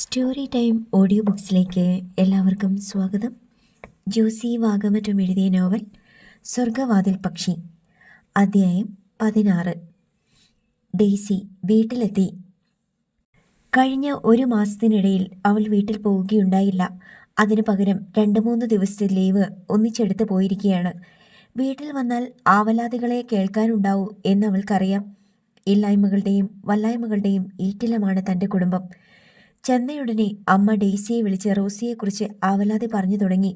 Story time audio ബുക്സിലേക്ക് എല്ലാവർക്കും സ്വാഗതം. ജോസി വാഗമറ്റം എഴുതിയ നോവൽ സ്വർഗവാതിൽ പക്ഷി, അധ്യായം 16. ഡെയ്സി വീട്ടിലെത്തി. കഴിഞ്ഞ ഒരു മാസത്തിനിടയിൽ അവൾ വീട്ടിൽ പോവുകയുണ്ടായില്ല. അതിനു പകരം 2-3 ദിവസത്തെ ലീവ് ഒന്നിച്ചെടുത്ത് പോയിരിക്കുകയാണ്. വീട്ടിൽ വന്നാൽ ആവലാതികളെ കേൾക്കാനുണ്ടാവൂ എന്നവൾക്കറിയാം. ഇല്ലായ്മകളുടെയും വല്ലായ്മകളുടെയും ഈറ്റിലമാണ് തൻ്റെ കുടുംബം. ചെന്നയുടനെ അമ്മ ഡെയ്സിയെ വിളിച്ച് റോസിയെക്കുറിച്ച് ആവലാതി പറഞ്ഞു തുടങ്ങി.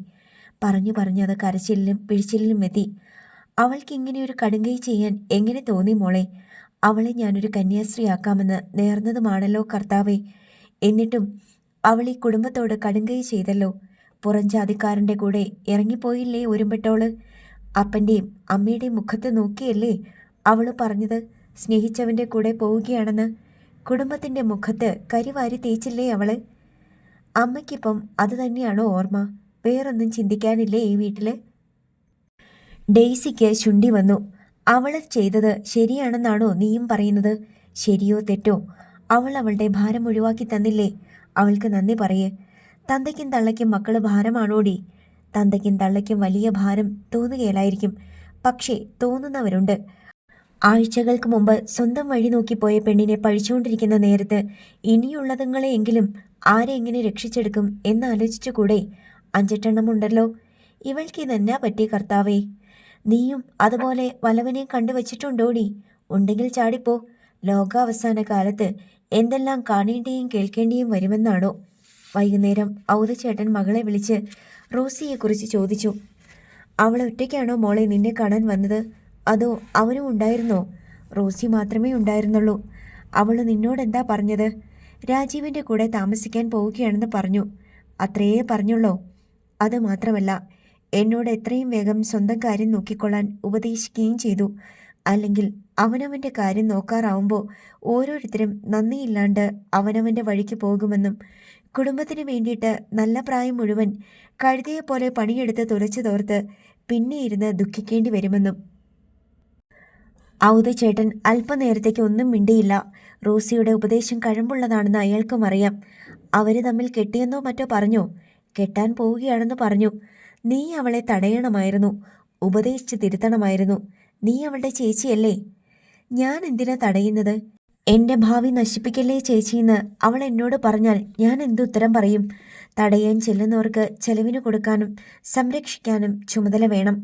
പറഞ്ഞു അത് കരച്ചിലിലും പിഴിച്ചിലിലും എത്തി. അവൾക്ക് ഇങ്ങനെയൊരു കടുങ്കൈ ചെയ്യാൻ എങ്ങനെ തോന്നി മോളെ? അവളെ ഞാനൊരു കന്യാസ്ത്രീയാക്കാമെന്ന് നേർന്നതുമാണല്ലോ കർത്താവേ. എന്നിട്ടും അവൾ ഈ കുടുംബത്തോട് കടുങ്കൈ ചെയ്തല്ലോ. പുറംജാതിക്കാരൻ്റെ കൂടെ ഇറങ്ങിപ്പോയില്ലേ ഒരുമ്പെട്ടോള്? അപ്പൻ്റെയും അമ്മയുടെയും മുഖത്ത് നോക്കിയല്ലേ അവൾ പറഞ്ഞത് സ്നേഹിച്ചവൻ്റെ കൂടെ പോവുകയാണെന്ന്? കുടുംബത്തിൻ്റെ മുഖത്ത് കരിവാരി തേച്ചില്ലേ അവള്? അമ്മയ്ക്കിപ്പം അത് തന്നെയാണോ ഓർമ്മ? വേറൊന്നും ചിന്തിക്കാനില്ലേ ഈ വീട്ടിൽ? ഡെയ്സിക്ക് ചുണ്ടി വന്നു. അവൾ ചെയ്തത് ശരിയാണെന്നാണോ നീയും പറയുന്നത്? ശരിയോ തെറ്റോ, അവൾ അവളുടെ ഭാരം ഒഴിവാക്കി തന്നില്ലേ? അവൾക്ക് നന്ദി പറയേ. തന്തയ്ക്കും തള്ളയ്ക്കും മക്കൾ ഭാരമാണോടി? തന്തയ്ക്കും തള്ളയ്ക്കും വലിയ ഭാരം തോന്നുകയില്ലായിരിക്കും, പക്ഷേ തോന്നുന്നവരുണ്ട്. ആഴ്ചകൾക്ക് മുമ്പ് സ്വന്തം വഴി നോക്കിപ്പോയ പെണ്ണിനെ പഴിച്ചുകൊണ്ടിരിക്കുന്ന നേരത്ത് ഇനിയുള്ളതുങ്ങളെയെങ്കിലും ആരെ എങ്ങനെ രക്ഷിച്ചെടുക്കും എന്നാലോചിച്ചുകൂടെ? 5 ഇവൾക്ക് ഇതെന്നാ പറ്റി കർത്താവേ? നീയും അതുപോലെ വല്ലവനെയും കണ്ടുവച്ചിട്ടുണ്ടോടി? ഉണ്ടെങ്കിൽ ചാടിപ്പോ. ലോകാവസാന കാലത്ത് എന്തെല്ലാം കാണേണ്ടിയും കേൾക്കേണ്ടിയും വരുമെന്നാണോ? വൈകുന്നേരം ഔതച്ചേട്ടൻ മകളെ വിളിച്ച് റോസിയെക്കുറിച്ച് ചോദിച്ചു. അവൾ ഒറ്റയ്ക്കാണോ മോളെ നിന്നെ കാണാൻ വന്നത്? അതോ അവനും ഉണ്ടായിരുന്നോ? റോസി മാത്രമേ ഉണ്ടായിരുന്നുള്ളൂ. അവൾ നിന്നോടെന്താ പറഞ്ഞത്? രാജീവിൻ്റെ കൂടെ താമസിക്കാൻ പോവുകയാണെന്ന് പറഞ്ഞു. അത്രയേ പറഞ്ഞുള്ളോ? അത് മാത്രമല്ല, എന്നോട് എത്രയും വേഗം സ്വന്തം കാര്യം നോക്കിക്കൊള്ളാൻ ഉപദേശിക്കുകയും ചെയ്തു. അല്ലെങ്കിൽ അവനവൻ്റെ കാര്യം നോക്കാറാവുമ്പോൾ ഓരോരുത്തരും നന്ദിയില്ലാണ്ട് അവനവൻ്റെ വഴിക്ക് പോകുമെന്നും കുടുംബത്തിന് വേണ്ടിയിട്ട് നല്ല പ്രായം മുഴുവൻ കഴുതയെപ്പോലെ പണിയെടുത്ത് തുലച്ചു തോർത്ത് പിന്നെ ഇരുന്ന് ദുഃഖിക്കേണ്ടി വരുമെന്നും. ഔതച്ചേട്ടൻ അല്പനേരത്തേക്ക് ഒന്നും മിണ്ടിയില്ല. റോസിയുടെ ഉപദേശം കഴമ്പുള്ളതാണെന്ന് അയാൾക്കും അറിയാം. അവർ തമ്മിൽ കെട്ടിയെന്നോ മറ്റോ പറഞ്ഞോ? കെട്ടാൻ പോവുകയാണെന്ന് പറഞ്ഞു. നീ അവളെ തടയണമായിരുന്നു, ഉപദേശിച്ച് തിരുത്തണമായിരുന്നു. നീ അവളുടെ ചേച്ചിയല്ലേ? ഞാൻ എന്തിനാ തടയുന്നത്? എൻ്റെ ഭാവി നശിപ്പിക്കല്ലേ ചേച്ചിയെന്ന് അവൾ എന്നോട് പറഞ്ഞാൽ ഞാൻ എന്തുത്തരം പറയും? തടയാൻ ചെല്ലുന്നവർക്ക് ചെലവിന് കൊടുക്കാനും സംരക്ഷിക്കാനും ചുമതല വേണം.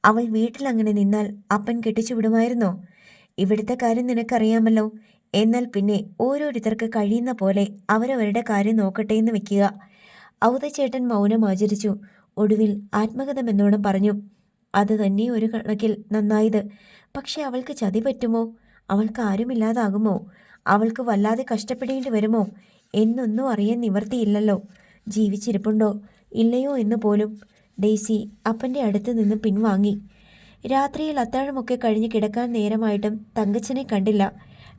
അവൾ വീട്ടിലങ്ങനെ നിന്നാൽ അപ്പൻ കെട്ടിച്ചു വിടുമായിരുന്നോ? ഇവിടുത്തെ കാര്യം നിനക്കറിയാമല്ലോ. എന്നാൽ പിന്നെ ഓരോരുത്തർക്ക് കഴിയുന്ന പോലെ അവരവരുടെ കാര്യം നോക്കട്ടെ എന്ന് വെക്കുക. ഔതച്ചേട്ടൻ മൗനം ആചരിച്ചു. ഒടുവിൽ ആത്മകഥമെന്നോണം പറഞ്ഞു. അത് തന്നെ ഒരു കണക്കിൽ നന്നായത്. പക്ഷെ അവൾക്ക് ചതി പറ്റുമോ? അവൾക്ക് ആരുമില്ലാതാകുമോ? അവൾക്ക് വല്ലാതെ കഷ്ടപ്പെടേണ്ടി വരുമോ എന്നൊന്നും അറിയാൻ നിവർത്തിയില്ലല്ലോ. ജീവിച്ചിരിപ്പുണ്ടോ ഇല്ലയോ എന്ന് പോലും. ഡെയ്സി അപ്പൻ്റെ അടുത്ത് നിന്ന് പിൻവാങ്ങി. രാത്രിയിൽ അത്താഴമൊക്കെ കഴിഞ്ഞ് കിടക്കാൻ നേരമായിട്ടും തങ്കച്ചനെ കണ്ടില്ല.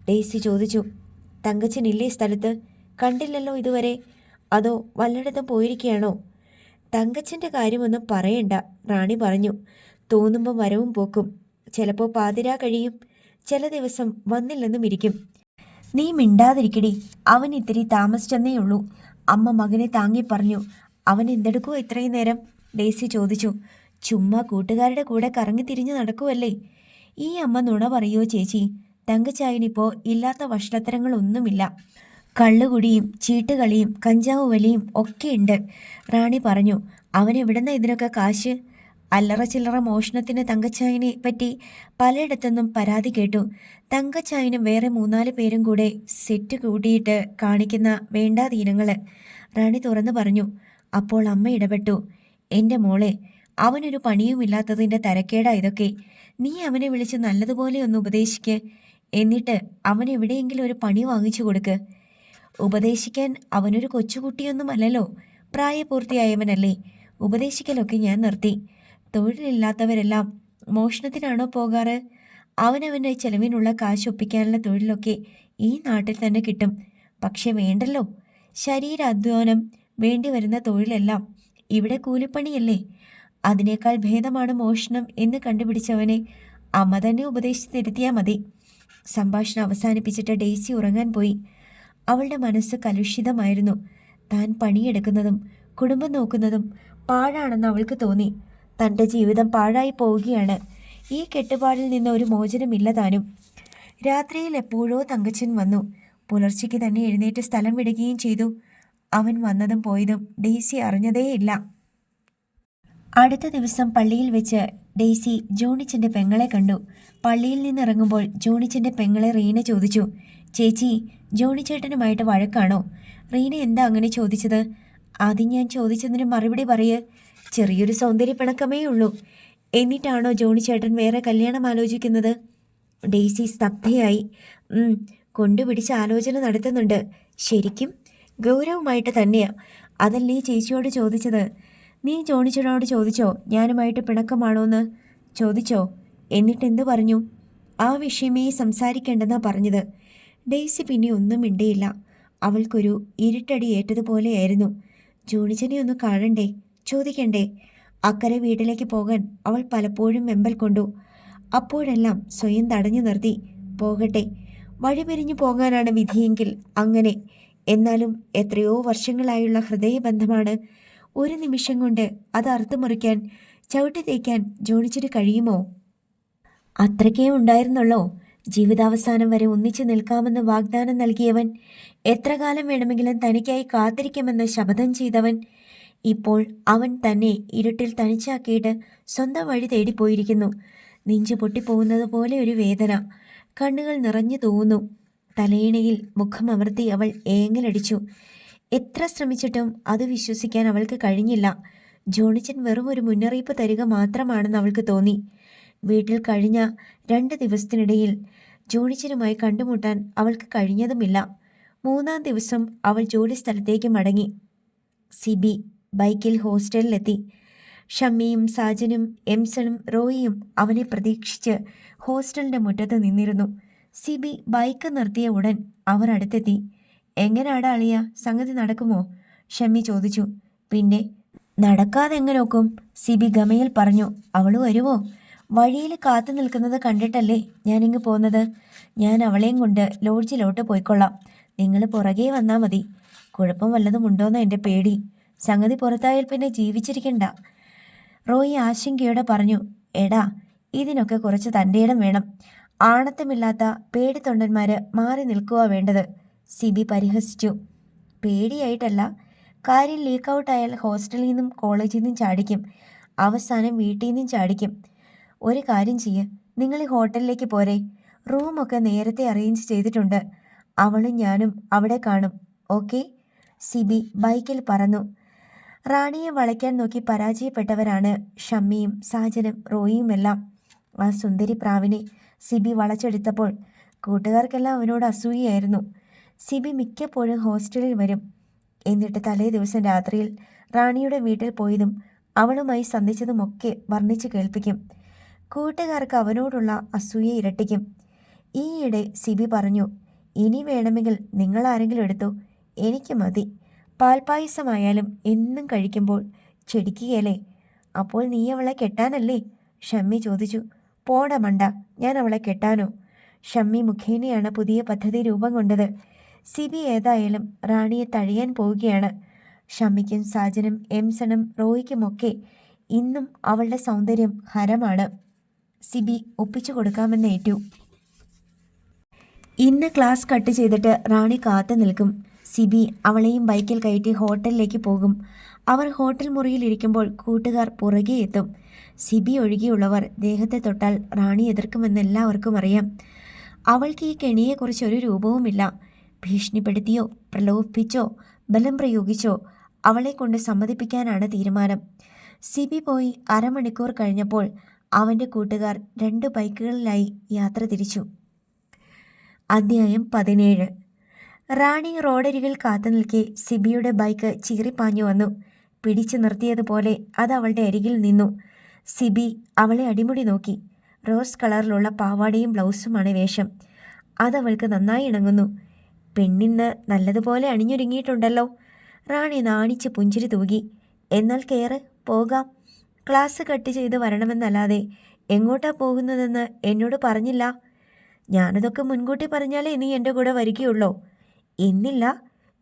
ഡെയ്സി ചോദിച്ചു, തങ്കച്ചനില്ലേ സ്ഥലത്ത്? കണ്ടില്ലല്ലോ ഇതുവരെ. അതോ വല്ലയിടത്തും പോയിരിക്കുകയാണോ? തങ്കച്ചൻ്റെ കാര്യമൊന്നും പറയണ്ട, റാണി പറഞ്ഞു. തോന്നുമ്പോൾ വരവും പോക്കും. ചിലപ്പോൾ പാതിരാ കഴിയും, ചില ദിവസം വന്നില്ലെന്നും ഇരിക്കും. നീ മിണ്ടാതിരിക്കടി, അവൻ ഇത്തിരി താമസിച്ചെന്നേ ഉള്ളൂ. അമ്മ മകനെ താങ്ങി പറഞ്ഞു. അവൻ എന്തെടുക്കുമോ ഇത്രയും നേരം? ഡെയ്സി ചോദിച്ചു. ചുമ്മാ കൂട്ടുകാരുടെ കൂടെ കറങ്ങി തിരിഞ്ഞു നടക്കുമല്ലേ. ഈ അമ്മ നുണ പറയുമോ ചേച്ചി? തങ്കച്ചായനിപ്പോൾ ഇല്ലാത്ത വഷളത്തരങ്ങളൊന്നുമില്ല. കള്ളുകുടിയും ചീട്ടുകളിയും കഞ്ചാവ് വലിയും ഒക്കെയുണ്ട്, റാണി പറഞ്ഞു. അവൻ എവിടുന്ന ഇതിനൊക്കെ കാശ്? അല്ലറ ചില്ലറ മോഷണത്തിന് തങ്കച്ചായനെ പറ്റി പലയിടത്തുനിന്നും പരാതി കേട്ടു. തങ്കച്ചായനും വേറെ 3-4 പേരും കൂടെ സെറ്റ് കൂട്ടിയിട്ട് കാണിക്കുന്ന വേണ്ടാതീനങ്ങൾ, റാണി തുറന്നു പറഞ്ഞു. അപ്പോൾ അമ്മ ഇടപെട്ടു. എൻ്റെ മോളെ, അവനൊരു പണിയുമില്ലാത്തതിൻ്റെ തരക്കേടാ ഇതൊക്കെ. നീ അവനെ വിളിച്ച് നല്ലതുപോലെ ഒന്ന് ഉപദേശിക്ക്. എന്നിട്ട് അവൻ എവിടെയെങ്കിലും ഒരു പണി വാങ്ങിച്ചു കൊടുക്ക്. ഉപദേശിക്കാൻ അവനൊരു കൊച്ചുകുട്ടിയൊന്നുമല്ലല്ലോ, പ്രായപൂർത്തിയായവനല്ലേ. ഉപദേശിക്കലൊക്കെ ഞാൻ നിർത്തി. തൊഴിലില്ലാത്തവരെല്ലാം മോഷണത്തിനാണോ പോകാറ്? അവനവൻ്റെ ചെലവിനുള്ള കാശ് ഒപ്പിക്കാനുള്ള തൊഴിലൊക്കെ ഈ നാട്ടിൽ തന്നെ കിട്ടും. പക്ഷെ വേണ്ടല്ലോ, ശരീരാധ്വാനം വേണ്ടി വരുന്ന തൊഴിലെല്ലാം ഇവിടെ കൂലിപ്പണിയല്ലേ. അതിനേക്കാൾ ഭേദമാണ് മോഷണം എന്ന് കണ്ടുപിടിച്ചവനെ അമ്മ തന്നെ ഉപദേശിച്ച് തിരുത്തിയാൽ മതി. സംഭാഷണം അവസാനിപ്പിച്ചിട്ട് ഡെയ്സി ഉറങ്ങാൻ പോയി. അവളുടെ മനസ്സ് കലുഷിതമായിരുന്നു. താൻ പണിയെടുക്കുന്നതും കുടുംബം നോക്കുന്നതും പാഴാണെന്ന് അവൾക്ക് തോന്നി. തൻ്റെ ജീവിതം പാഴായി പോവുകയാണ്. ഈ കെട്ടുപാടിൽ നിന്ന് ഒരു മോചനമില്ല താനും. രാത്രിയിൽ എപ്പോഴോ തങ്കച്ചൻ വന്നു. പുലർച്ചയ്ക്ക് തന്നെ എഴുന്നേറ്റ് സ്ഥലം വിടുകയും ചെയ്തു. അവൻ വന്നതും പോയതും ഡെയ്സി അറിഞ്ഞതേയില്ല. അടുത്ത ദിവസം പള്ളിയിൽ വെച്ച് ഡെയ്സി ജോണിച്ചൻ്റെ പെങ്ങളെ കണ്ടു. പള്ളിയിൽ നിന്നിറങ്ങുമ്പോൾ ജോണിച്ചൻ്റെ പെങ്ങളെ റീന ചോദിച്ചു, ചേച്ചി, ജോണിച്ചേട്ടനുമായിട്ട് വഴക്കാണോ? റീന എന്താ അങ്ങനെ ചോദിച്ചത്? ആദ്യം ഞാൻ ചോദിച്ചതിന് മറുപടി പറയ്. ചെറിയൊരു സൗന്ദര്യപ്പിണക്കമേ ഉള്ളൂ. എന്നിട്ടാണോ ജോണിച്ചേട്ടൻ വേറെ കല്യാണം ആലോചിക്കുന്നത്? ഡെയ്സി സ്തബ്ധയായി. കൊണ്ടുപിടിച്ച് ആലോചന നടത്തുന്നുണ്ട്. ശരിക്കും ഗൗരവമായിട്ട് തന്നെയാ. അതല്ലേ ചേച്ചിയോട് ചോദിച്ചത്. നീ ജോണിച്ചേട്ടനോട് ചോദിച്ചോ ഞാനുമായിട്ട് പിണക്കമാണോന്ന്? ചോദിച്ചോ? എന്നിട്ടെന്ത് പറഞ്ഞു? ആ വിഷയമേ സംസാരിക്കേണ്ടെന്നാ പറഞ്ഞത്. ഡെയ്സി പിന്നെ ഒന്നും മിണ്ടിയില്ല. അവൾക്കൊരു ഇരുട്ടടി ഏറ്റതുപോലെയായിരുന്നു. ജോണിച്ചനെ ഒന്ന് കാണണ്ടേ, ചോദിക്കണ്ടേ? അക്കരെ വീട്ടിലേക്ക് പോകാൻ അവൾ പലപ്പോഴും വെമ്പൽ കൊണ്ടു. അപ്പോഴെല്ലാം സ്വയം തടഞ്ഞു നിർത്തി. പോകട്ടെ, വഴിപിരിഞ്ഞു പോകാനാണ് വിധിയെങ്കിൽ അങ്ങനെ. എന്നാലും എത്രയോ വർഷങ്ങളായുള്ള ഹൃദയബന്ധമാണ്. ഒരു നിമിഷം കൊണ്ട് അത് അറുത്തുമുറിക്കാൻ, ചവിട്ടി തേക്കാൻ ജോണിച്ചിന് കഴിയുമോ? അത്രയ്ക്കേ ഉണ്ടായിരുന്നുള്ളോ? ജീവിതാവസാനം വരെ ഒന്നിച്ചു നിൽക്കാമെന്ന് വാഗ്ദാനം നൽകിയവൻ, എത്ര കാലം വേണമെങ്കിലും തനിക്കായി കാത്തിരിക്കുമെന്ന് ശപഥം ചെയ്തവൻ, ഇപ്പോൾ അവൻ തന്നെ ഇരുട്ടിൽ തനിച്ചാക്കിയിട്ട് സ്വന്തം വഴി തേടിപ്പോയിരിക്കുന്നു. നെഞ്ചു പൊട്ടിപ്പോകുന്നത് പോലെ ഒരു വേദന. കണ്ണുകൾ നിറഞ്ഞു തൂവുന്നു. തലയിണയിൽ മുഖമമർത്തി അവൾ ഏങ്ങലടിച്ചു. എത്ര ശ്രമിച്ചിട്ടും അത് വിശ്വസിക്കാൻ അവൾക്ക് കഴിഞ്ഞില്ല. ജോണിച്ചൻ വെറും ഒരു മുന്നറിയിപ്പ് തരിക മാത്രമാണെന്ന് അവൾക്ക് തോന്നി. വീട്ടിൽ കഴിഞ്ഞ 2 ദിവസത്തിനിടയിൽ ജോണിച്ചനുമായി കണ്ടുമുട്ടാൻ അവൾക്ക് കഴിഞ്ഞതുമില്ല. 3-ാം ദിവസം അവൾ ജോലി സ്ഥലത്തേക്ക് മടങ്ങി. സിബി ബൈക്കിൽ ഹോസ്റ്റലിലെത്തി. ഷമ്മിയും സാജനും എംസണും റോയിയും അവനെ പ്രതീക്ഷിച്ച് ഹോസ്റ്റലിൻ്റെ മുറ്റത്ത് നിന്നിരുന്നു. സിബി ബൈക്ക് നിർത്തിയ ഉടൻ അവർ അടുത്തെത്തി. എങ്ങനാടാ അളിയ, സംഗതി നടക്കുമോ? ഷമ്മി ചോദിച്ചു. പിന്നെ നടക്കാതെ എങ്ങനെ നോക്കും? സിബി ഗമയിൽ പറഞ്ഞു. അവൾ വരുമോ? വഴിയിൽ കാത്തു നിൽക്കുന്നത് കണ്ടിട്ടല്ലേ ഞാനിങ്ങ് പോന്നത്. ഞാൻ അവളെയും കൊണ്ട് ലോഡ്ജിലോട്ട് പോയിക്കൊള്ളാം. നിങ്ങൾ പുറകെ വന്നാൽ മതി. കുഴപ്പം വല്ലതും ഉണ്ടോയെന്ന് എൻ്റെ പേടി. സംഗതി പുറത്തായാൽ പിന്നെ ജീവിച്ചിരിക്കണ്ട. റോയി ആശങ്കയോടെ പറഞ്ഞു. എടാ, ഇതിനൊക്കെ കുറച്ച് തൻ്റെ ഇടം വേണം. ആണത്തമില്ലാത്ത പേടിത്തൊണ്ടന്മാർ മാറി നിൽക്കുക വേണ്ടത്. സിബി പരിഹസിച്ചു. പേടിയായിട്ടല്ല, കാര്യം ലീക്കൗട്ടായാൽ ഹോസ്റ്റലിൽ നിന്നും കോളേജിൽ നിന്നും ചാടിക്കും, അവസാനം വീട്ടിൽ നിന്നും ചാടിക്കും. ഒരു കാര്യം ചെയ്യ്, നിങ്ങൾ ഈ ഹോട്ടലിലേക്ക് പോരെ. റൂമൊക്കെ നേരത്തെ അറേഞ്ച് ചെയ്തിട്ടുണ്ട്. അവളും ഞാനും അവിടെ കാണും. ഓക്കെ? സിബി ബൈക്കിൽ പറന്നു. റാണിയെ വളയ്ക്കാൻ നോക്കി പരാജയപ്പെട്ടവരാണ് ഷമ്മിയും സാജനും റോയിയുമെല്ലാം. ആ സുന്ദരി പ്രാവിനെ സിബി വളച്ചെടുത്തപ്പോൾ കൂട്ടുകാർക്കെല്ലാം അവനോട് അസൂയയായിരുന്നു. സിബി മിക്കപ്പോഴും ഹോസ്റ്റലിൽ വരും. എന്നിട്ട് തലേ ദിവസം രാത്രിയിൽ റാണിയുടെ വീട്ടിൽ പോയതും അവളുമായി സന്ധിച്ചതുമൊക്കെ വർണ്ണിച്ച് കേൾപ്പിക്കും. കൂട്ടുകാർക്ക് അവനോടുള്ള അസൂയ ഇരട്ടിക്കും. ഈയിടെ സിബി പറഞ്ഞു, ഇനി വേണമെങ്കിൽ നിങ്ങൾ ആരെങ്കിലും എടുത്തോ, എനിക്ക് മതി. പാൽപ്പായസമായാലും എന്നും കഴിക്കുമ്പോൾ ചെടിക്കുകയല്ലേ. അപ്പോൾ നീ അവളെ കെട്ടാനല്ലേ? ഷമ്മി ചോദിച്ചു. പോട മണ്ട, ഞാൻ അവളെ കെട്ടാനോ? ഷമ്മി മുഖേനയാണ് പുതിയ പദ്ധതി രൂപം കൊണ്ടത്. സിബി ഏതായാലും റാണിയെ തഴയാൻ പോവുകയാണ്. ഷമ്മിക്കും സാജനും എംസണും റോയിക്കുമൊക്കെ ഇന്നും അവളുടെ സൗന്ദര്യം ഹരമാണ്. സിബി ഒപ്പിച്ചു കൊടുക്കാമെന്ന് ഏറ്റു. ഇന്ന് ക്ലാസ് കട്ട് ചെയ്തിട്ട് റാണി കാത്തു നിൽക്കും. സിബി അവളെയും ബൈക്കിൽ കയറ്റി ഹോട്ടലിലേക്ക് പോകും. അവർ ഹോട്ടൽ മുറിയിലിരിക്കുമ്പോൾ കൂട്ടുകാർ പുറകെ എത്തും. സിബി ഒഴികെയുള്ളവർ ദേഹത്തെ തൊട്ടാൽ റാണി എതിർക്കുമെന്ന് എല്ലാവർക്കും അറിയാം. അവൾക്ക് ഈ കെണിയെക്കുറിച്ച് ഒരു രൂപവുമില്ല. ഭീഷണിപ്പെടുത്തിയോ പ്രലോഭിപ്പിച്ചോ ബലം പ്രയോഗിച്ചോ അവളെ കൊണ്ട് സമ്മതിപ്പിക്കാനാണ് തീരുമാനം. സിബി പോയി അരമണിക്കൂർ കഴിഞ്ഞപ്പോൾ അവൻ്റെ കൂട്ടുകാർ 2 ബൈക്കുകളിലായി യാത്ര തിരിച്ചു. അധ്യായം 17. റാണി റോഡരികിൽ കാത്തു നിൽക്കെ സിബിയുടെ ബൈക്ക് ചീറിപ്പാഞ്ഞു വന്നു. പിടിച്ചു നിർത്തിയതുപോലെ അത് അവളുടെ അരികിൽ നിന്നു. സിബി അവളെ അടിമുടി നോക്കി. റോസ് കളറിലുള്ള പാവാടയും ബ്ലൗസുമാണ് വേഷം. അതവൾക്ക് നന്നായി ഇണങ്ങുന്നു. പെണ്ണിന്ന് നല്ലതുപോലെ അണിഞ്ഞൊരുങ്ങിയിട്ടുണ്ടല്ലോ. റാണി നാണിച്ച് പുഞ്ചിരി തൂകി. എന്നാൽ കയറ്, പോകാം. ക്ലാസ് കട്ട് ചെയ്ത് വരണമെന്നല്ലാതെ എങ്ങോട്ടാ പോകുന്നതെന്ന് എന്നോട് പറഞ്ഞില്ല. ഞാനതൊക്കെ മുൻകൂട്ടി പറഞ്ഞാലേ നീ എൻ്റെ കൂടെ വരികയുള്ളോ? എന്നില്ല,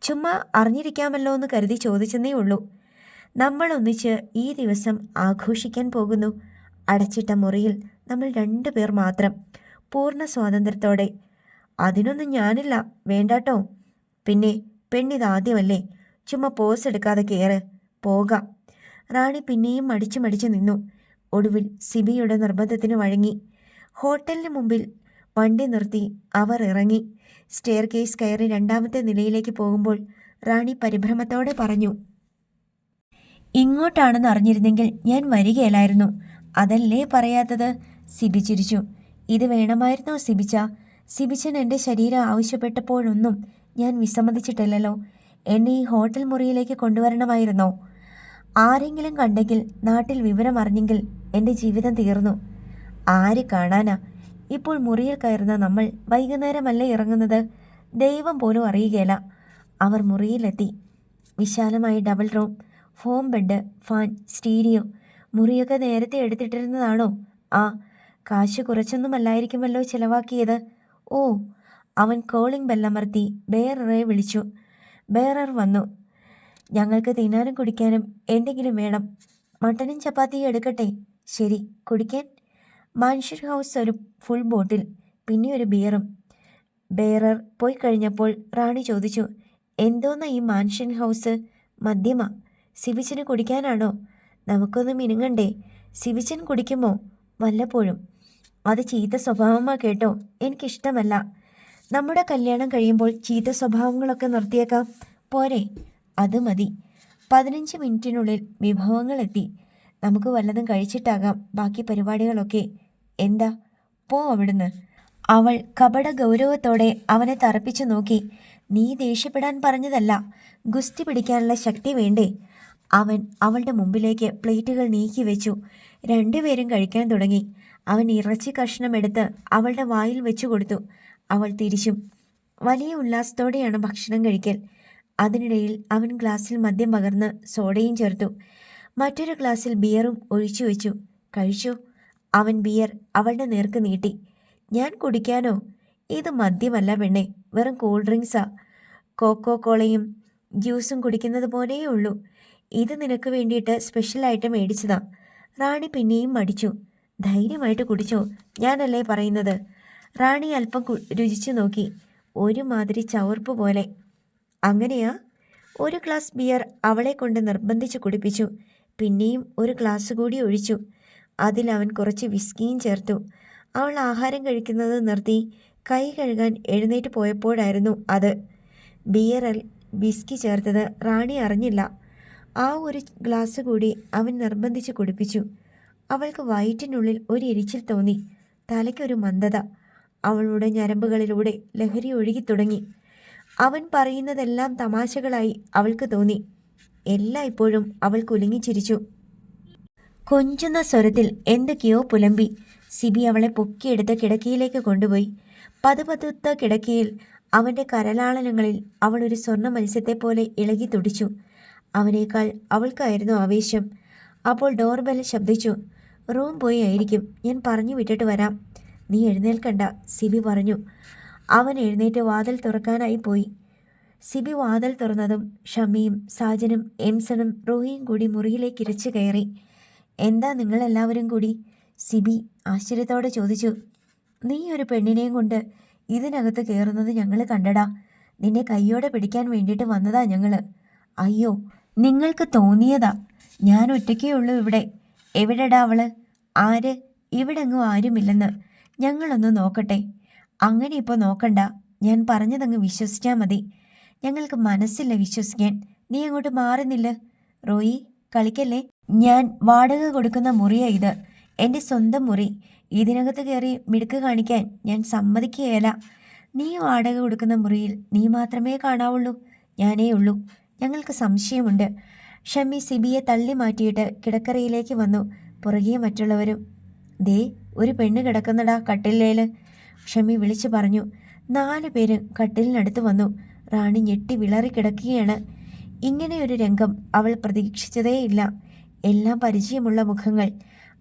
ചുമ്മാ അറിഞ്ഞിരിക്കാമല്ലോ എന്ന് കരുതി ചോദിച്ചെന്നേ ഉള്ളൂ. നമ്മൾ ഒന്നിച്ച് ഈ ദിവസം ആഘോഷിക്കാൻ പോകുന്നു. അടച്ചിട്ട മുറിയിൽ നമ്മൾ 2 പേർ മാത്രം, പൂർണ്ണ സ്വാതന്ത്ര്യത്തോടെ. അതിനൊന്നും ഞാനില്ല, വേണ്ടാട്ടോ. പിന്നെ പെണ്ണിതാദ്യമല്ലേ, ചുമ്മാ പോസ് എടുക്കാതെ കയറ്, പോകാം. റാണി പിന്നെയും മടിച്ചു നിന്നു. ഒടുവിൽ സിബിയുടെ നിർബന്ധത്തിന് വഴങ്ങി. ഹോട്ടലിന് മുമ്പിൽ വണ്ടി നിർത്തി അവർ ഇറങ്ങി. സ്റ്റെയർ കേസ് കയറി 2ാമത്തെ നിലയിലേക്ക് പോകുമ്പോൾ റാണി പരിഭ്രമത്തോടെ പറഞ്ഞു, ഇങ്ങോട്ടാണെന്ന് അറിഞ്ഞിരുന്നെങ്കിൽ ഞാൻ വരികയില്ലായിരുന്നു. അതല്ലേ പറയാത്തത്? സിബി ചിരിച്ചു. ഇത് വേണമായിരുന്നോ സിബിച്ച? സിബിച്ചൻ എൻ്റെ ശരീരം ആവശ്യപ്പെട്ടപ്പോഴൊന്നും ഞാൻ വിസമ്മതിച്ചിട്ടില്ലല്ലോ. എന്നെ ഈ ഹോട്ടൽ മുറിയിലേക്ക് കൊണ്ടുവരണമായിരുന്നോ? ആരെങ്കിലും കണ്ടെങ്കിൽ, നാട്ടിൽ വിവരം അറിഞ്ഞെങ്കിൽ എൻ്റെ ജീവിതം തീർന്നു. ആര് കാണാനാ? ഇപ്പോൾ മുറിയിൽ കയറുന്ന നമ്മൾ വൈകുന്നേരമല്ലേ ഇറങ്ങുന്നത്? ദൈവം പോലും അറിയുകയില്ല. അവർ മുറിയിലെത്തി. വിശാലമായ double room, foam bed, fan, stereo. മുറിയൊക്കെ നേരത്തെ എടുത്തിട്ടിരുന്നതാണോ? ആ, കാശ് കുറച്ചൊന്നുമല്ലായിരിക്കുമല്ലോ ചിലവാക്കിയത്. ഓ, അവൻ കോളിംഗ് ബെല്ലമർത്തി ബെയററെ വിളിച്ചു. ബെയറർ വന്നു. ഞങ്ങൾക്ക് തിന്നാനും കുടിക്കാനും എന്തെങ്കിലും വേണം. മട്ടനും ചപ്പാത്തിയും എടുക്കട്ടെ? ശരി. കുടിക്കാൻ? മാൻഷൻ ഹൗസ് ഒരു ഫുൾ ബോട്ടിൽ, പിന്നെ ഒരു ബിയറും. ബെയറർ പോയി കഴിഞ്ഞപ്പോൾ റാണി ചോദിച്ചു, എന്തോന്നാ ഈ മാൻഷൻ ഹൗസ്? മദ്യമാ. സിബിച്ചന് കുടിക്കാനാണോ? നമുക്കൊന്ന് മിനുങ്ങണ്ടേ? സിബിച്ചൻ കുടിക്കുമോ? വല്ലപ്പോഴും. അത് ചീത്ത സ്വഭാവമാ കേട്ടോ, എനിക്കിഷ്ടമല്ല. നമ്മുടെ കല്യാണം കഴിയുമ്പോൾ ചീത്ത സ്വഭാവങ്ങളൊക്കെ നിർത്തിയേക്കാം, പോരെ? അത് മതി. 15 മിനിറ്റിനുള്ളിൽ വിഭവങ്ങളെത്തി. നമുക്ക് വല്ലതും കഴിച്ചിട്ടാകാം ബാക്കി പരിപാടികളൊക്കെ. എന്താ? പോ അവിടുന്ന്. അവൾ കപട ഗൗരവത്തോടെ അവനെ തറപ്പിച്ചു നോക്കി. നീ ദേഷ്യപ്പെടാൻ പറഞ്ഞതല്ല, ഗുസ്തി പിടിക്കാനുള്ള ശക്തി വേണ്ടേ? അവൻ അവളുടെ മുമ്പിലേക്ക് പ്ലേറ്റുകൾ നീക്കി വെച്ചു. 2 പേരും കഴിക്കാൻ തുടങ്ങി. അവൻ ഇറച്ചി കഷ്ണമെടുത്ത് അവളുടെ വായിൽ വെച്ചു കൊടുത്തു. അവൾ തിരിച്ചും. വലിയ ഉല്ലാസത്തോടെയാണ് ഭക്ഷണം കഴിക്കൽ. അതിനിടയിൽ അവൻ ഗ്ലാസ്സിൽ മദ്യം പകർന്ന് സോഡയും ചേർത്തു. മറ്റൊരു ഗ്ലാസ്സിൽ ബിയറും ഒഴിച്ചു വെച്ചു. കഴിച്ചു. അവൻ ബിയർ അവളുടെ നേർക്ക് നീട്ടി. ഞാൻ കുടിക്കാനോ? ഇത് മദ്യമല്ല പെണ്ണെ, വെറും കൂൾ ഡ്രിങ്ക്സാ. കോക്കോ കോളയും ജ്യൂസും കുടിക്കുന്നത് പോലെയേ ഉള്ളൂ. ഇത് നിനക്ക് വേണ്ടിയിട്ട് സ്പെഷ്യലായിട്ട് മേടിച്ചതാ. റാണി പിന്നെയും മടിച്ചു. ധൈര്യമായിട്ട് കുടിച്ചോ, ഞാനല്ലേ പറയുന്നത്. റാണി അല്പം രുചിച്ചു നോക്കി. ഒരുമാതിരി ചവർപ്പ് പോലെ. അങ്ങനെയാ? ഒരു ഗ്ലാസ് ബിയർ അവളെ കൊണ്ട് നിർബന്ധിച്ച് കുടിപ്പിച്ചു. പിന്നെയും ഒരു ഗ്ലാസ് കൂടി ഒഴിച്ചു. അതിൽ അവൻ കുറച്ച് വിസ്കിയും ചേർത്തു. അവൾ ആഹാരം കഴിക്കുന്നത് നിർത്തി കൈ കഴുകാൻ എഴുന്നേറ്റ് പോയപ്പോഴായിരുന്നു അത്. ബിയറിൽ വിസ്കി ചേർത്തത് റാണി അറിഞ്ഞില്ല. ആ ഒരു ഗ്ലാസ് കൂടി അവൻ നിർബന്ധിച്ച് കുടിപ്പിച്ചു. അവൾക്ക് വയറ്റിനുള്ളിൽ ഒരു എരിച്ചിൽ തോന്നി. തലയ്ക്കൊരു മന്ദത. അവളുടെ ഞരമ്പുകളിലൂടെ ലഹരി ഒഴുകിത്തുടങ്ങി. അവൻ പറയുന്നതെല്ലാം തമാശകളായി അവൾക്ക് തോന്നി. എല്ലായ്പ്പോഴും അവൾ കുലുങ്ങിച്ചിരിച്ചു. കൊഞ്ചുന്ന സ്വരത്തിൽ എന്തൊക്കെയോ പുലമ്പി. സിബി അവളെ പൊക്കിയെടുത്ത് കിടക്കയിലേക്ക് കൊണ്ടുപോയി. പതുപതുത്ത കിടക്കയിൽ അവൻ്റെ കരലാളനങ്ങളിൽ അവൾ ഒരു സ്വർണ്ണ മത്സ്യത്തെപ്പോലെ ഇളകി തുടിച്ചു. അവനേക്കാൾ അവൾക്കായിരുന്നു ആവേശം. അപ്പോൾ ഡോർബെൽ ശബ്ദിച്ചു. റൂം പോയി ആയിരിക്കും, ഞാൻ പറഞ്ഞു വിട്ടിട്ട് വരാം. നീ എഴുന്നേൽക്കണ്ട, സിബി പറഞ്ഞു. അവൻ എഴുന്നേറ്റ് വാതിൽ തുറക്കാനായി പോയി. സിബി വാതിൽ തുറന്നതും ഷമിയും സാജനും എംസണും റോഹിയും കൂടി മുറിയിലേക്ക് ഇരച്ചു കയറി. എന്താ നിങ്ങളെല്ലാവരും കൂടി? സിബി ആശ്ചര്യത്തോടെ ചോദിച്ചു. നീ ഒരു പെണ്ണിനെയും കൊണ്ട് ഇതിനകത്ത് കയറുന്നത് ഞങ്ങൾ കണ്ടടാ. നിന്നെ കയ്യോടെ പിടിക്കാൻ വേണ്ടിയിട്ട് വന്നതാ ഞങ്ങൾ. അയ്യോ, നിങ്ങൾക്ക് തോന്നിയതാ. ഞാൻ ഒറ്റയ്ക്കേ ഉള്ളൂ ഇവിടെ. എവിടെടാ അവള്? ആര്? ഇവിടെങ്ങും ആരുമില്ലെന്ന്. ഞങ്ങളൊന്ന് നോക്കട്ടെ. അങ്ങനെ ഇപ്പോൾ നോക്കണ്ട, ഞാൻ പറഞ്ഞതങ്ങ് വിശ്വസിച്ചാൽ മതി. ഞങ്ങൾക്ക് മനസ്സില്ല വിശ്വസിക്കാൻ. നീ അങ്ങോട്ട് മാറുന്നില്ല. റോയി, കളിക്കല്ലേ. ഞാൻ വാടക കൊടുക്കുന്ന മുറിയാ ഇത്, എൻ്റെ സ്വന്തം മുറി. ഇതിനകത്ത് കയറി മിടുക്ക് കാണിക്കാൻ ഞാൻ സമ്മതിക്കുകയില്ല. നീ വാടക കൊടുക്കുന്ന മുറിയിൽ നീ മാത്രമേ കാണാവുള്ളൂ, ഞാനേ ഉള്ളൂ. ഞങ്ങൾക്ക് സംശയമുണ്ട്. ഷമ്മി സിബിയെ തള്ളി മാറ്റിയിട്ട് കിടക്കറയിലേക്ക് വന്നു. പുറകെ മറ്റുള്ളവരും. ദേ, ഒരു പെണ്ണ് കിടക്കുന്നടാ കട്ടിലേല്, ഷമ്മി വിളിച്ചു പറഞ്ഞു. 4 പേര് കട്ടിലിനടുത്ത് വന്നു. റാണി ഞെട്ടി വിളറി കിടക്കുകയാണ്. ഇങ്ങനെയൊരു രംഗം അവൾ പ്രതീക്ഷിച്ചതേയില്ല. എല്ലാം പരിചയമുള്ള മുഖങ്ങൾ.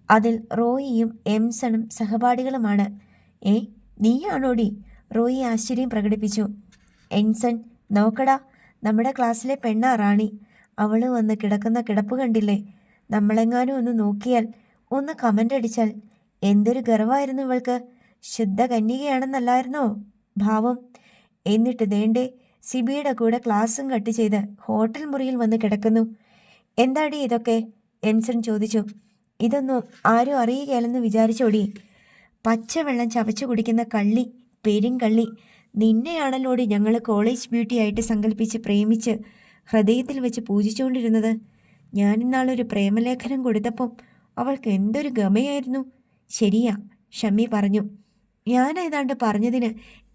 അതിൽ റോയിയും എംസണും സഹപാഠികളുമാണ്. നീയാണോടി? റോയി ആശ്ചര്യം പ്രകടിപ്പിച്ചു. എൻസൺ, നോക്കടാ, നമ്മുടെ ക്ലാസ്സിലെ പെണ്ണാ റാണി. അവൾ വന്ന് കിടക്കുന്ന കിടപ്പ് കണ്ടില്ലേ? നമ്മളെങ്ങാനും ഒന്ന് നോക്കിയാൽ, ഒന്ന് കമൻ്റ് അടിച്ചാൽ എന്തൊരു ഗർവായിരുന്നു ഇവൾക്ക്. ശുദ്ധ കന്യകയാണെന്നല്ലായിരുന്നോ ഭാവം. എന്നിട്ട് ദേണ്ടേ സിബിയുടെ കൂടെ ക്ലാസ്സും കട്ട് ചെയ്ത് ഹോട്ടൽ മുറിയിൽ വന്ന് കിടക്കുന്നു. എന്താടി ഇതൊക്കെ? എൻസൺ ചോദിച്ചു. ഇതൊന്നും ആരും അറിയുകയല്ലെന്ന് വിചാരിച്ചോടി. പച്ചവെള്ളം ചവച്ചു കുടിക്കുന്ന കള്ളി, പെരുങ്കള്ളി. നിന്നെയാണല്ലോടി ഞങ്ങൾ കോളേജ് ബ്യൂട്ടിയായിട്ട് സങ്കല്പിച്ച് പ്രേമിച്ച് ഹൃദയത്തിൽ വെച്ച് പൂജിച്ചുകൊണ്ടിരുന്നത്. ഞാനിന്നാളൊരു പ്രേമലേഖനം കൊടുത്തപ്പം അവൾക്ക് എന്തൊരു ഗമയായിരുന്നു. ശരിയാ, ഷമ്മി പറഞ്ഞു. ഞാൻ ഏതാണ്ട് പറഞ്ഞതിന്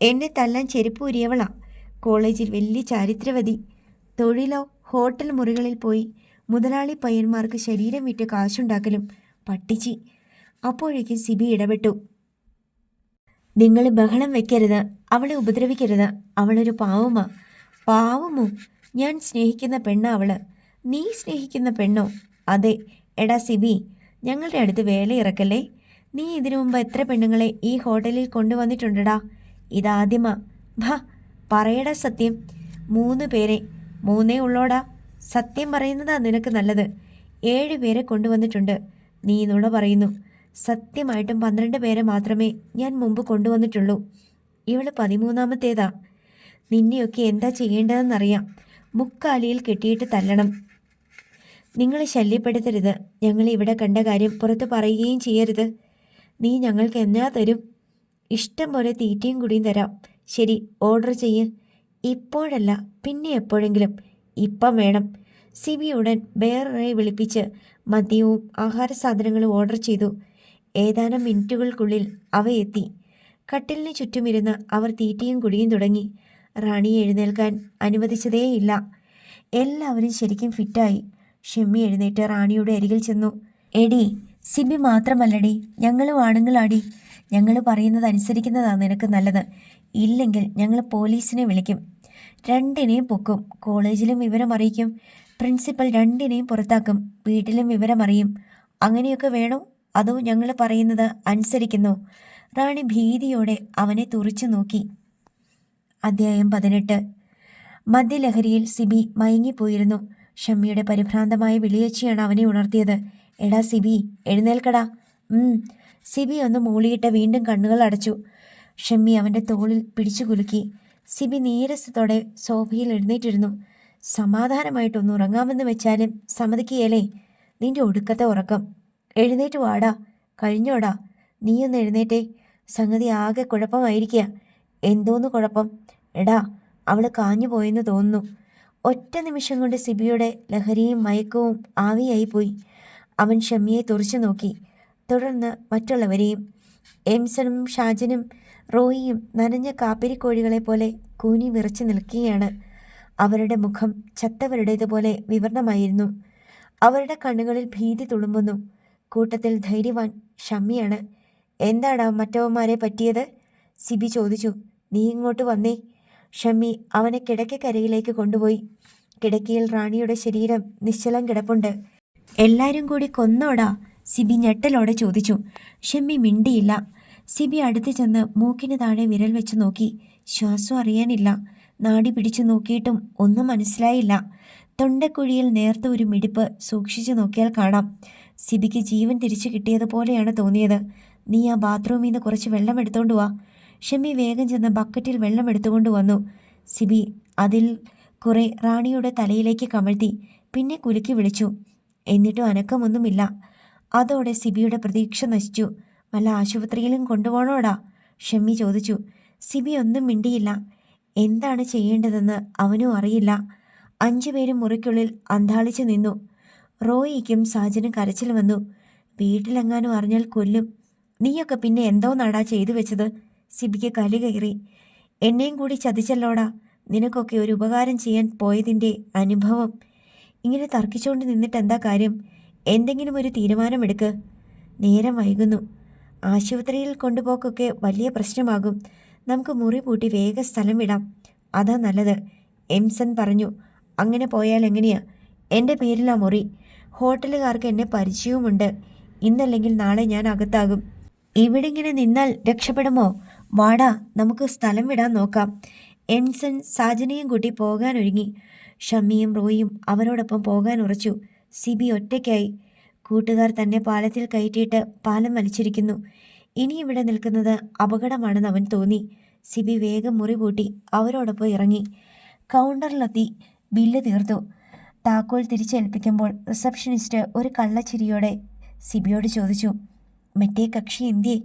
എന്നെ തല്ലാൻ ചെരുപ്പൂരിയവളാ. കോളേജിൽ വലിയ ചാരിത്രവതി. തൊഴിലോ ഹോട്ടൽ മുറികളിൽ പോയി മുതലാളി പയ്യന്മാർക്ക് ശരീരം വിറ്റ് കാശുണ്ടാക്കലും. പട്ടിച്ചി. അപ്പോഴേക്കും സിബി ഇടപെട്ടു. നിങ്ങൾ ബഹളം വെക്കരുത്, അവളെ ഉപദ്രവിക്കരുത്. അവളൊരു പാവമാ. പാവമോ? ഞാൻ സ്നേഹിക്കുന്ന പെണ്ണാ അവള്. നീ സ്നേഹിക്കുന്ന പെണ്ണോ? അതെ. എടാ സിബി, ഞങ്ങളുടെ അടുത്ത് വേല ഇറക്കല്ലേ. നീ ഇതിനു മുമ്പ് എത്ര പെണ്ണുങ്ങളെ ഈ ഹോട്ടലിൽ കൊണ്ടുവന്നിട്ടുണ്ടടാ? ഇതാദ്യമാ. ഭാ, പറയടാ സത്യം. 3 പേരെ. 3 ഉള്ളോടാ. സത്യം പറയുന്നതാ നിനക്ക് നല്ലത്. 7 പേരെ കൊണ്ടുവന്നിട്ടുണ്ട്. നീ നുണ പറയുന്നു. സത്യമായിട്ടും 12 പേരെ മാത്രമേ ഞാൻ മുമ്പ് കൊണ്ടുവന്നിട്ടുള്ളൂ. ഇവള് 13ാമത്തേതാ. നിന്നെയൊക്കെ എന്താ ചെയ്യേണ്ടതെന്നറിയാം. മുക്കാലിയിൽ കെട്ടിയിട്ട് തല്ലണം. നിങ്ങൾ ശല്യപ്പെടുത്തരുത്. ഞങ്ങൾ ഇവിടെ കണ്ട കാര്യം പുറത്ത് പറയുകയും ചെയ്യരുത്. നീ ഞങ്ങൾക്ക് എന്നാ തരും? ഇഷ്ടം പോലെ തീറ്റയും കുടിയും തരാം. ശരി, ഓർഡർ ചെയ്യ്. ഇപ്പോഴല്ല, പിന്നെ എപ്പോഴെങ്കിലും. ഇപ്പം വേണം. സിബി ഉടൻ ബെയറെ വിളിപ്പിച്ച് മദ്യവും ആഹാര സാധനങ്ങളും ഓർഡർ ചെയ്തു. ഏതാനും മിനിറ്റുകൾക്കുള്ളിൽ അവ എത്തി. കട്ടിലിന് ചുറ്റുമിരുന്ന് അവർ തീറ്റയും കുടിയും തുടങ്ങി. റാണിയെ എഴുന്നേൽക്കാൻ അനുവദിച്ചതേയില്ല. എല്ലാവരും ശരിക്കും ഫിറ്റായി. ഷെമ്മി എഴുന്നേറ്റ് റാണിയുടെ അരികിൽ ചെന്നു. എടി, സിബി മാത്രമല്ലടി, ഞങ്ങളും ആണുങ്ങളാടി. ഞങ്ങൾ പറയുന്നത് അനുസരിക്കുന്നതാ നിനക്ക് നല്ലത്. ഇല്ലെങ്കിൽ ഞങ്ങൾ പോലീസിനെ വിളിക്കും. 2നെയും പൊക്കും. കോളേജിലും വിവരം അറിയിക്കും. പ്രിൻസിപ്പൽ 2നെയും പുറത്താക്കും. വീട്ടിലും വിവരം അറിയും. അങ്ങനെയൊക്കെ വേണോ? അതോ ഞങ്ങൾ പറയുന്നത് അനുസരിക്കുന്നോ? റാണി ഭീതിയോടെ അവനെ തുറിച്ചു നോക്കി. അധ്യായം 18. മദ്യലഹരിയിൽ സിബി മയങ്ങിപ്പോയിരുന്നു. ഷമ്മിയുടെ പരിഭ്രാന്തമായ വിളിയച്ചിയാണ് അവനെ ഉണർത്തിയത്. എടാ സിബി, എഴുന്നേൽക്കടാ. സിബി ഒന്ന് മൂളിയിട്ട് വീണ്ടും കണ്ണുകൾ അടച്ചു. ഷമ്മി അവൻ്റെ തോളിൽ പിടിച്ചു കുലുക്കി. സിബി നീരസത്തോടെ സോഫയിൽ എഴുന്നേറ്റിരുന്നു. സമാധാനമായിട്ടൊന്ന് ഉറങ്ങാമെന്ന് വെച്ചാലും സമ്മതിക്കുകയല്ലേ? നിന്റെ ഒടുക്കത്തെ ഉറക്കം. എഴുന്നേറ്റ് വാടാ. കഴിഞ്ഞോടാ. നീയൊന്ന് എഴുന്നേറ്റേ. സംഗതി ആകെ കുഴപ്പമായിരിക്കുക. എന്തോന്ന് കുഴപ്പം? എടാ, അവൾ കാഞ്ഞു പോയെന്ന് തോന്നുന്നു. ഒറ്റ നിമിഷം കൊണ്ട് സിബിയുടെ ലഹരിയും മയക്കവും ആവിയായിപ്പോയി. അവൻ ഷമ്മിയെ തുറച്ചു നോക്കി. തുടർന്ന് മറ്റുള്ളവരെയും. എംസണും ഷാജനും റോയിയും നനഞ്ഞ കാപ്പിരിക്കോഴികളെ പോലെ കൂനി വിറച്ചു നിൽക്കുകയാണ്. അവരുടെ മുഖം ചത്തവരുടേതുപോലെ വിവരണമായിരുന്നു. അവരുടെ കണ്ണുകളിൽ ഭീതി തുളുമ്പുന്നു. കൂട്ടത്തിൽ ധൈര്യവാൻ ഷമ്മിയാണ്. എന്താടാ മറ്റവന്മാരെ പറ്റിയത്? സിബി ചോദിച്ചു. നീ ഇങ്ങോട്ട് വന്നേ. ഷമ്മി അവനെ കിടക്കക്കരയിലേക്ക് കൊണ്ടുപോയി. കിടക്കയിൽ റാണിയുടെ ശരീരം നിശ്ചലം കിടപ്പുണ്ട്. എല്ലാരും കൂടി കൊന്നോടാ? സിബി ഞെട്ടലോടെ ചോദിച്ചു. ഷമ്മി മിണ്ടിയില്ല. സിബി അടുത്ത് ചെന്ന് മൂക്കിന് താഴെ വിരൽ വെച്ച് നോക്കി. ശ്വാസം അറിയാനില്ല. നാടി പിടിച്ചു നോക്കിയിട്ടും ഒന്നും മനസ്സിലായില്ല. തൊണ്ടക്കുഴിയിൽ നേർത്ത ഒരു മിടിപ്പ് സൂക്ഷിച്ചു നോക്കിയാൽ കാണാം. സിബിക്ക് ജീവൻ തിരിച്ചു കിട്ടിയതുപോലെയാണ് തോന്നിയത്. നീ ആ ബാത്റൂമിൽ നിന്ന് കുറച്ച് വെള്ളം എടുത്തോണ്ട് വാ. ഷമ്മി വേഗം ചെന്ന് ബക്കറ്റിൽ വെള്ളം എടുത്തുകൊണ്ട് വന്നു. സിബി അതിൽ കുറെ റാണിയുടെ തലയിലേക്ക് കമഴ്ത്തി. പിന്നെ കുലുക്കി വിളിച്ചു. എന്നിട്ടും അനക്കമൊന്നുമില്ല. അതോടെ സിബിയുടെ പ്രതീക്ഷ നശിച്ചു. വല്ല ആശുപത്രിയിലും കൊണ്ടുപോകണോടാ? ഷമ്മി ചോദിച്ചു. സിബി ഒന്നും മിണ്ടിയില്ല. എന്താണ് ചെയ്യേണ്ടതെന്ന് അവനും അറിയില്ല. 5 പേരും മുറിക്കുള്ളിൽ അന്താളിച്ചു നിന്നു. റോയിക്കും സാജനും കരച്ചിൽ വന്നു. വീട്ടിലെങ്ങാനും അറിഞ്ഞാൽ കൊല്ലും. നീയൊക്കെ പിന്നെ എന്തോന്നാടാ ചെയ്തു വെച്ചത്? സിബിക്ക് കലി കയറി. എന്നെയും കൂടി ചതിച്ചല്ലോടാ. നിനക്കൊക്കെ ഒരു ഉപകാരം ചെയ്യാൻ പോയതിൻ്റെ അനുഭവം. ഇങ്ങനെ തർക്കിച്ചുകൊണ്ട് നിന്നിട്ട് എന്താ കാര്യം? എന്തെങ്കിലും ഒരു തീരുമാനമെടുക്ക്. നേരം വൈകുന്നു. ആശുപത്രിയിൽ കൊണ്ടുപോക്കൊക്കെ വലിയ പ്രശ്നമാകും. നമുക്ക് മുറി പൂട്ടി വേഗം സ്ഥലം വിടാം. അതാ നല്ലത്. എംസൺ പറഞ്ഞു. അങ്ങനെ പോയാൽ എങ്ങനെയാ? എൻ്റെ പേരിലാ മുറി. ഹോട്ടലുകാർക്ക് എന്നെ പരിചയവുമുണ്ട്. ഇന്നല്ലെങ്കിൽ നാളെ ഞാൻ അകത്താകും. ഇവിടെ ഇങ്ങനെ നിന്നാൽ രക്ഷപ്പെടുമോ? വാടാ, നമുക്ക് സ്ഥലം വിടാൻ നോക്കാം. എൻസൺ സാജനയും കൂട്ടി പോകാനൊരുങ്ങി. ഷമ്മിയും റോയിയും അവരോടൊപ്പം പോകാൻ ഉറച്ചു. സിബി ഒറ്റയ്ക്കായി. കൂട്ടുകാർ തന്നെ പാലത്തിൽ കയറ്റിയിട്ട് പാലം വലിച്ചിരിക്കുന്നു. ഇനി ഇവിടെ നിൽക്കുന്നത് അപകടമാണെന്ന് അവൻ തോന്നി. സിബി വേഗം മുറി പൂട്ടി അവരോടൊപ്പം ഇറങ്ങി. കൗണ്ടറിലെത്തി ബില്ല് തീർത്തു. താക്കോൽ തിരിച്ചേൽപ്പിക്കുമ്പോൾ റിസപ്ഷനിസ്റ്റ് ഒരു കള്ളച്ചിരിയോടെ സിബിയോട് ചോദിച്ചു, മറ്റേ കക്ഷി എന്തിയേ?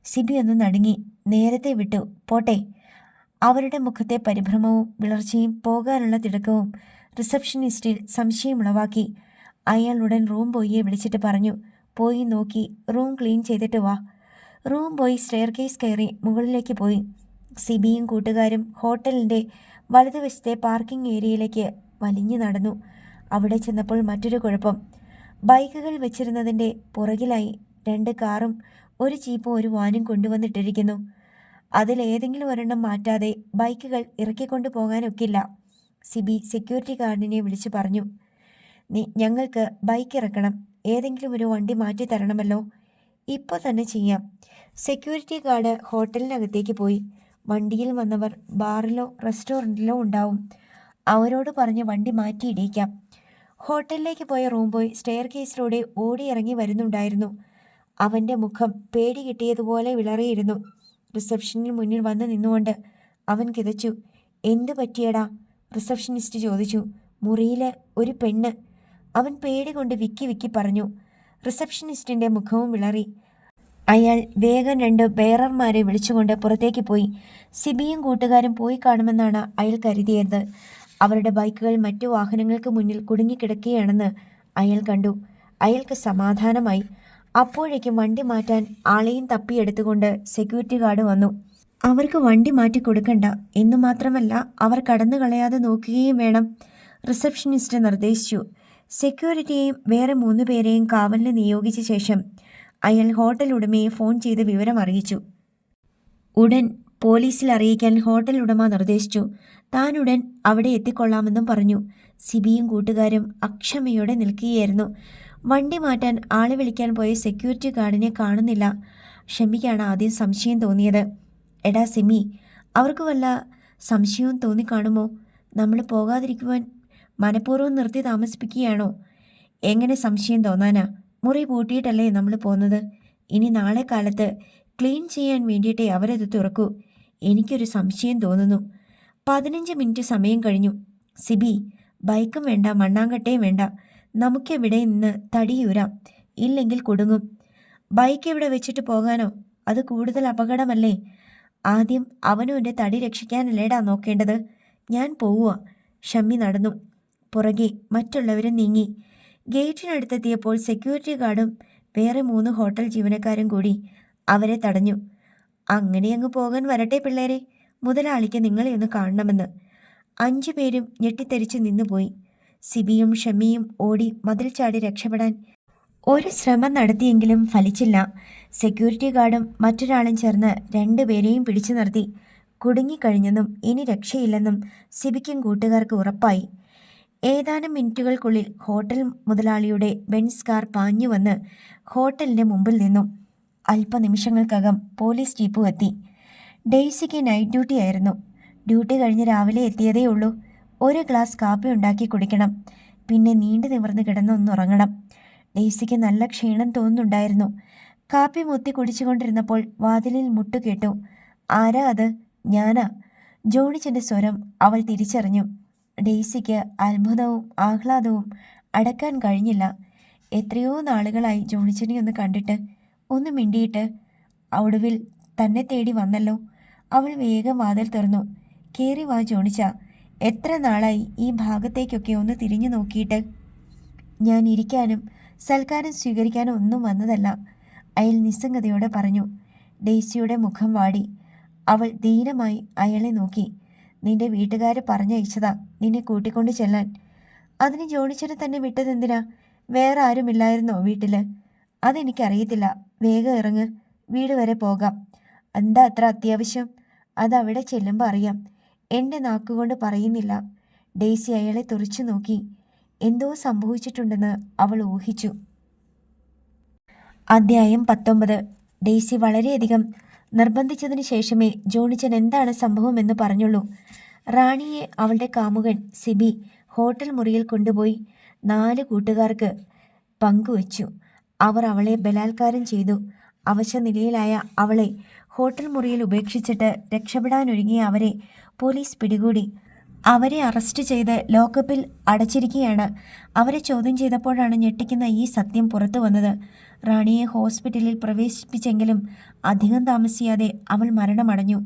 സിബി ഒന്ന് നടുങ്ങി. നേരത്തെ വിട്ടു, പോട്ടെ. അവരുടെ മുഖത്തെ പരിഭ്രമവും വിളർച്ചയും പോകാനുള്ള തിടുക്കവും റിസപ്ഷനിസ്റ്റിൽ സംശയമുളവാക്കി. അയാൾ ഉടൻ റൂം ബോയിയെ വിളിച്ചിട്ട് പറഞ്ഞു, പോയി നോക്കി റൂം ക്ലീൻ ചെയ്തിട്ട് വാ. റൂം ബോയ് സ്റ്റെയർ കേസ് കയറി മുകളിലേക്ക് പോയി. സിബിയും കൂട്ടുകാരും ഹോട്ടലിൻ്റെ വലതുവശത്തെ പാർക്കിംഗ് ഏരിയയിലേക്ക് വലിഞ്ഞു നടന്നു. അവിടെ ചെന്നപ്പോൾ മറ്റൊരു കുഴപ്പം. ബൈക്കുകൾ വെച്ചിരുന്നതിൻ്റെ പുറകിലായി 2 കാറും ഒരു ജീപ്പും ഒരു വാനും കൊണ്ടുവന്നിട്ടിരിക്കുന്നു. അതിലേതെങ്കിലും ഒരെണ്ണം മാറ്റാതെ ബൈക്കുകൾ ഇറക്കിക്കൊണ്ടു പോകാനൊക്കില്ല. സിബി സെക്യൂരിറ്റി ഗാർഡിനെ വിളിച്ചു പറഞ്ഞു, ഞങ്ങൾക്ക് ബൈക്ക് ഇറക്കണം, ഏതെങ്കിലും ഒരു വണ്ടി മാറ്റി തരണമല്ലോ. ഇപ്പോൾ തന്നെ ചെയ്യാം. സെക്യൂരിറ്റി ഗാർഡ് ഹോട്ടലിനകത്തേക്ക് പോയി. വണ്ടിയിൽ വന്നവർ ബാറിലോ റെസ്റ്റോറൻറ്റിലോ ഉണ്ടാവും. അവരോട് പറഞ്ഞ് വണ്ടി മാറ്റിയിടിക്കാം. ഹോട്ടലിലേക്ക് പോയ റൂം ബോയ് സ്റ്റെയർ കേസിലൂടെ ഓടിയിറങ്ങി വരുന്നുണ്ടായിരുന്നു. അവൻ്റെ മുഖം പേടി കിട്ടിയതുപോലെ വിളറിയിരുന്നു. റിസപ്ഷനിൽ മുന്നിൽ വന്ന് നിന്നുകൊണ്ട് അവൻ കിതച്ചു. എന്തു പറ്റിയടാ? റിസപ്ഷനിസ്റ്റ് ചോദിച്ചു. മുറിയിലെ ഒരു പെണ്ണ്, അവൻ പേടി കൊണ്ട് വിക്കി വിക്കി പറഞ്ഞു. റിസപ്ഷനിസ്റ്റിൻ്റെ മുഖവും വിളറി. അയാൾ വേഗം 2 ബെയറർമാരെ വിളിച്ചുകൊണ്ട് പുറത്തേക്ക് പോയി. സിബിയും കൂട്ടുകാരും പോയി കാണുമെന്നാണ് അയാൾ കരുതിയത്. അവരുടെ ബൈക്കുകൾ മറ്റു വാഹനങ്ങൾക്ക് മുന്നിൽ കുടുങ്ങിക്കിടക്കുകയാണെന്ന് അയാൾ കണ്ടു. അയാൾക്ക് സമാധാനമായി. അപ്പോഴേക്കും വണ്ടി മാറ്റാൻ ആളെയും തപ്പിയെടുത്തുകൊണ്ട് സെക്യൂരിറ്റി ഗാർഡ് വന്നു. അവർക്ക് വണ്ടി മാറ്റി കൊടുക്കണ്ട എന്നു മാത്രമല്ല, അവർ കടന്നു കളയാതെ നോക്കുകയും വേണം, റിസപ്ഷനിസ്റ്റ് നിർദ്ദേശിച്ചു. സെക്യൂരിറ്റിയെയും വേറെ 3 പേരെയും കാവലിന് നിയോഗിച്ച ശേഷം അയാൾ ഹോട്ടൽ ഉടമയെ ഫോൺ ചെയ്ത് വിവരം അറിയിച്ചു. ഉടൻ പോലീസിൽ അറിയിക്കാൻ ഹോട്ടൽ ഉടമ നിർദ്ദേശിച്ചു. താനുടൻ അവിടെ എത്തിക്കൊള്ളാമെന്നും പറഞ്ഞു. സിബിയും കൂട്ടുകാരും അക്ഷമയോടെ നിൽക്കുകയായിരുന്നു. വണ്ടി മാറ്റാൻ ആളെ വിളിക്കാൻ പോയ സെക്യൂരിറ്റി ഗാർഡിനെ കാണുന്നില്ല. ഷമ്മിക്കാണ് ആദ്യം സംശയം തോന്നിയത്. എടാ സിമി, അവർക്ക് വല്ല സംശയവും തോന്നിക്കാണുമോ? നമ്മൾ പോകാതിരിക്കുവാൻ മനഃപൂർവ്വം നിർത്തി താമസിപ്പിക്കുകയാണോ? എങ്ങനെ സംശയം തോന്നാനാ? മുറി പൂട്ടിയിട്ടല്ലേ നമ്മൾ പോകുന്നത്. ഇനി നാളെ കാലത്ത് ക്ലീൻ ചെയ്യാൻ വേണ്ടിയിട്ടേ അവരത് തുറക്കൂ. എനിക്കൊരു സംശയം തോന്നുന്നു. 15 മിനിറ്റ് സമയം കഴിഞ്ഞു. സിബി, ബൈക്കും വേണ്ട, മണ്ണാങ്കട്ടയും വേണ്ട. നമുക്കെവിടെ നിന്ന് തടിയൂരാം, ഇല്ലെങ്കിൽ കുടുങ്ങും. ബൈക്ക് ഇവിടെ വെച്ചിട്ട് പോകാനോ? അത് കൂടുതൽ അപകടമല്ലേ? ആദ്യം അവനും എൻ്റെ തടി രക്ഷിക്കാനല്ലേടാ നോക്കേണ്ടത്. ഞാൻ പോവുക. ഷമ്മി നടന്നു. പുറകെ മറ്റുള്ളവരും നീങ്ങി. ഗേറ്റിനടുത്തെത്തിയപ്പോൾ സെക്യൂരിറ്റി ഗാർഡും വേറെ 3 ഹോട്ടൽ ജീവനക്കാരും കൂടി അവരെ തടഞ്ഞു. അങ്ങനെ അങ്ങ് പോകാൻ വരട്ടെ പിള്ളേരെ, മുതലാളിക്ക് നിങ്ങളെ ഒന്ന് കാണണമെന്ന്. 5 പേരും ഞെട്ടിത്തെറിച്ച് നിന്നുപോയി. സിബിയും ഷമ്മിയും ഓടി മതിൽ ചാടി രക്ഷപ്പെടാൻ ഒരു ശ്രമം നടത്തിയെങ്കിലും ഫലിച്ചില്ല. സെക്യൂരിറ്റി ഗാർഡും മറ്റൊരാളും ചേർന്ന് 2 പേരെയും പിടിച്ചു നിർത്തി. കുടുങ്ങിക്കഴിഞ്ഞെന്നും ഇനി രക്ഷയില്ലെന്നും സിബിക്കും കൂട്ടുകാർക്ക് ഉറപ്പായി. ഏതാനും മിനിറ്റുകൾക്കുള്ളിൽ ഹോട്ടൽ മുതലാളിയുടെ ബെൻസ് കാർ പാഞ്ഞു വന്ന് ഹോട്ടലിൻ്റെ മുമ്പിൽ നിന്നു. അല്പനിമിഷങ്ങൾക്കകം പോലീസ് ജീപ്പും എത്തി. ഡെയ്സിക്ക് നൈറ്റ് ഡ്യൂട്ടി ആയിരുന്നു. ഡ്യൂട്ടി കഴിഞ്ഞ് രാവിലെ എത്തിയതേ ഉള്ളൂ. ഒരു ഗ്ലാസ് കാപ്പി ഉണ്ടാക്കി കുടിക്കണം. പിന്നെ നീണ്ടു നിവർന്ന് കിടന്നൊന്നുറങ്ങണം. ഡെയ്സിക്ക് നല്ല ക്ഷീണം തോന്നുന്നുണ്ടായിരുന്നു. കാപ്പി മുത്തി കുടിച്ചുകൊണ്ടിരുന്നപ്പോൾ വാതിലിൽ മുട്ടുകേട്ടു. ആരാ അത്? ഞാനാ. ജോണിച്ചൻ്റെ സ്വരം അവൾ തിരിച്ചറിഞ്ഞു. ഡെയ്സിക്ക് അത്ഭുതവും ആഹ്ലാദവും അടക്കാൻ കഴിഞ്ഞില്ല. എത്രയോ നാളുകളായി ജോണിച്ചനെ ഒന്ന് കണ്ടിട്ട്, ഒന്ന് മിണ്ടിയിട്ട്. ഒടുവിൽ തന്നെ തേടി വന്നല്ലോ. അവൾ വേഗം വാതിൽ തുറന്നു. കേറി വാ ജോണിച്ച. എത്ര നാളായി ഈ ഭാഗത്തേക്കൊക്കെ ഒന്ന് തിരിഞ്ഞു നോക്കിയിട്ട്. ഞാൻ ഇരിക്കാനും സൽക്കാരം സ്വീകരിക്കാനും ഒന്നും വന്നതല്ല, അയാൾ നിസ്സംഗതയോടെ പറഞ്ഞു. ഡെയ്സിയുടെ മുഖം വാടി. അവൾ ധീരമായി അയാളെ നോക്കി. നിന്റെ വീട്ടുകാർ പറഞ്ഞയച്ചതാ നിന്നെ കൂട്ടിക്കൊണ്ട് ചെല്ലാൻ. അതിന് ജോണിച്ചനെ തന്നെ വിട്ടതെന്തിനാ? വേറെ ആരുമില്ലായിരുന്നോ വീട്ടിൽ? അതെനിക്കറിയത്തില്ല. വേഗം ഇറങ്ങ്, വീട് വരെ പോകാം. എന്താ അത്ര അത്യാവശ്യം? അതവിടെ ചെല്ലുമ്പോൾ അറിയാം. എൻ്റെ നാക്കുകൊണ്ട് പറയുന്നില്ല. ഡെയ്സി അയാളെ തുറച്ചു നോക്കി. എന്തോ സംഭവിച്ചിട്ടുണ്ടെന്ന് അവൾ ഊഹിച്ചു. അധ്യായം 19. ഡെയ്സി വളരെയധികം നിർബന്ധിച്ചതിനു ശേഷമേ ജോണിച്ചൻ എന്താണ് സംഭവമെന്ന് പറഞ്ഞുള്ളൂ. റാണിയെ അവളുടെ കാമുകൻ സിബി ഹോട്ടൽ മുറിയിൽ കൊണ്ടുപോയി 4 കൂട്ടുകാർക്ക് പങ്കുവച്ചു. അവർ അവളെ ബലാത്കാരം ചെയ്തു. അവശനിലയിലായ അവളെ ഹോട്ടൽ മുറിയിൽ ഉപേക്ഷിച്ചിട്ട് രക്ഷപ്പെടാനൊരുങ്ങിയ അവരെ പോലീസ് പിടികൂടി. അവരെ അറസ്റ്റ് ചെയ്ത് ലോക്കപ്പിൽ അടച്ചിരിക്കുകയാണ്. അവരെ ചോദ്യം ചെയ്തപ്പോഴാണ് ഞെട്ടിക്കുന്ന ഈ സത്യം പുറത്തു വന്നത്. റാണിയെ ഹോസ്പിറ്റലിൽ പ്രവേശിപ്പിച്ചെങ്കിലും അധികം താമസിയാതെ അവൾ മരണമടഞ്ഞു.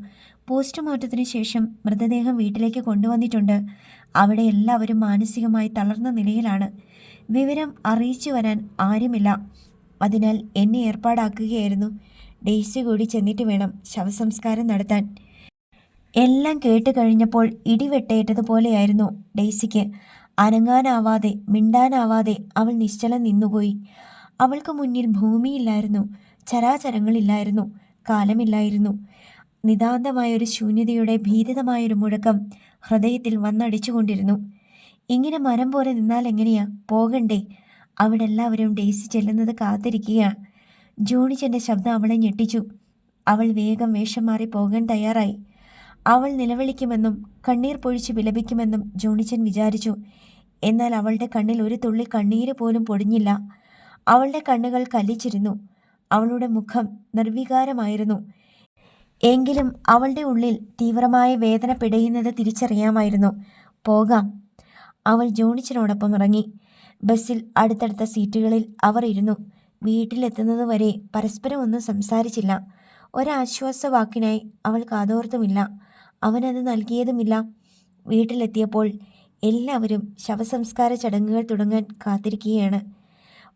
പോസ്റ്റ്മോർട്ടത്തിന് ശേഷം മൃതദേഹം വീട്ടിലേക്ക് കൊണ്ടുവന്നിട്ടുണ്ട്. അവിടെ എല്ലാവരും മാനസികമായി തളർന്ന നിലയിലാണ്. വിവരം അറിയിച്ചു വരാൻ ആരുമില്ല. അതിനാൽ എന്നെ ഏർപ്പാടാക്കുകയായിരുന്നു. ഡെയ്സി കൂടി ചെന്നിട്ട് വേണം ശവസംസ്കാരം നടത്താൻ. എല്ലാം കേട്ട് കഴിഞ്ഞപ്പോൾ ഇടിവെട്ടേറ്റതുപോലെയായിരുന്നു ഡെയ്സിക്ക്. അനങ്ങാനാവാതെ മിണ്ടാനാവാതെ അവൾ നിശ്ചലം നിന്നുപോയി. അവൾക്ക് മുന്നിൽ ഭൂമിയില്ലായിരുന്നു, ചരാചരങ്ങളില്ലായിരുന്നു, കാലമില്ലായിരുന്നു. നിതാന്തമായൊരു ശൂന്യതയുടെ ഭീതിതമായൊരു മുഴക്കം ഹൃദയത്തിൽ വന്നടിച്ചുകൊണ്ടിരുന്നു. ഇങ്ങനെ മരം പോലെ നിന്നാൽ എങ്ങനെയാ? പോകണ്ടേ? അവിടെ എല്ലാവരും ഡെയ്സി ചെല്ലുന്നത് കാത്തിരിക്കുകയാണ്. ജോണിച്ചൻ്റെ ശബ്ദം അവളെ ഞെട്ടിച്ചു. അവൾ വേഗം വേഷം മാറി പോകാൻ തയ്യാറായി. അവൾ നിലവിളിക്കുമെന്നും കണ്ണീർ പൊഴിച്ച് വിലപിക്കുമെന്നും ജോണിച്ചൻ വിചാരിച്ചു. എന്നാൽ അവളുടെ കണ്ണിൽ ഒരു തുള്ളി കണ്ണീര് പോലും പൊടിഞ്ഞില്ല. അവളുടെ കണ്ണുകൾ കല്ലിച്ചിരുന്നു. അവളുടെ മുഖം നിർവികാരമായിരുന്നു. എങ്കിലും അവളുടെ ഉള്ളിൽ തീവ്രമായ വേദന പിടയുന്നത് തിരിച്ചറിയാമായിരുന്നു. പോകാം. അവൾ ജോണിച്ചനോടൊപ്പം ഇറങ്ങി. ബസ്സിൽ അടുത്തടുത്ത സീറ്റുകളിൽ അവർ ഇരുന്നു. വീട്ടിലെത്തുന്നതുവരെ പരസ്പരം ഒന്നും സംസാരിച്ചില്ല. ഒരാശ്വാസവാക്കിനായി അവൾ കാതോർത്തുമില്ല. അവനത് നൽകിയതുമില്ല. വീട്ടിലെത്തിയപ്പോൾ എല്ലാവരും ശവസംസ്കാര ചടങ്ങുകൾ തുടങ്ങാൻ കാത്തിരിക്കുകയാണ്.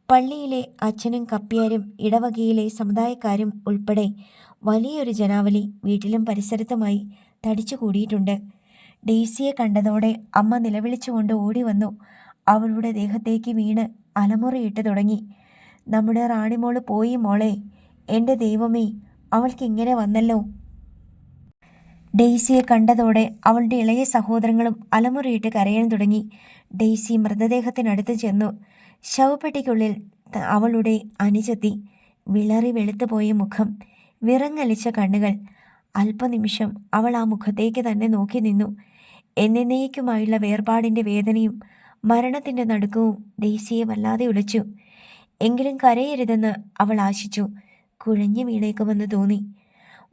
പള്ളിയിലെ അച്ഛനും കപ്പ്യാരും ഇടവകയിലെ സമുദായക്കാരും ഉൾപ്പെടെ വലിയൊരു ജനാവലി വീട്ടിലും പരിസരത്തുമായി തടിച്ചു കൂടിയിട്ടുണ്ട്. ഡെയ്സിയെ കണ്ടതോടെ അമ്മ നിലവിളിച്ചുകൊണ്ട് ഓടി വന്നു. അവളുടെ ദേഹത്തേക്ക് വീണ് അലമുറയിട്ട് തുടങ്ങി. നമ്മുടെ റാണിമോള് പോയി മോളെ. എൻ്റെ ദൈവമേ, അവൾക്കിങ്ങനെ വന്നല്ലോ. ഡെയ്സിയെ കണ്ടതോടെ അവളുടെ ഇളയ സഹോദരങ്ങളും അലമുറയിട്ട് കരയാൻ തുടങ്ങി. ഡെയ്സി മൃതദേഹത്തിനടുത്ത് ചെന്നു. ശവപ്പെട്ടിക്കുള്ളിൽ അവളുടെ അനുജത്തി. വിളറി വെളുത്തുപോയ മുഖം, വിറങ്ങലിച്ച കണ്ണുകൾ. അല്പനിമിഷം അവൾ ആ മുഖത്തേക്ക് തന്നെ നോക്കി നിന്നു. എന്നേക്കുമായുള്ള വേർപാടിൻ്റെ വേദനയും മരണത്തിൻ്റെ നടുക്കവും ഡെയ്സിയെ വല്ലാതെ ഉലച്ചു. എങ്കിലും കരയരുതെന്ന് അവൾ ആശിച്ചു. കുഴഞ്ഞു വീണേക്കുമെന്ന് തോന്നി.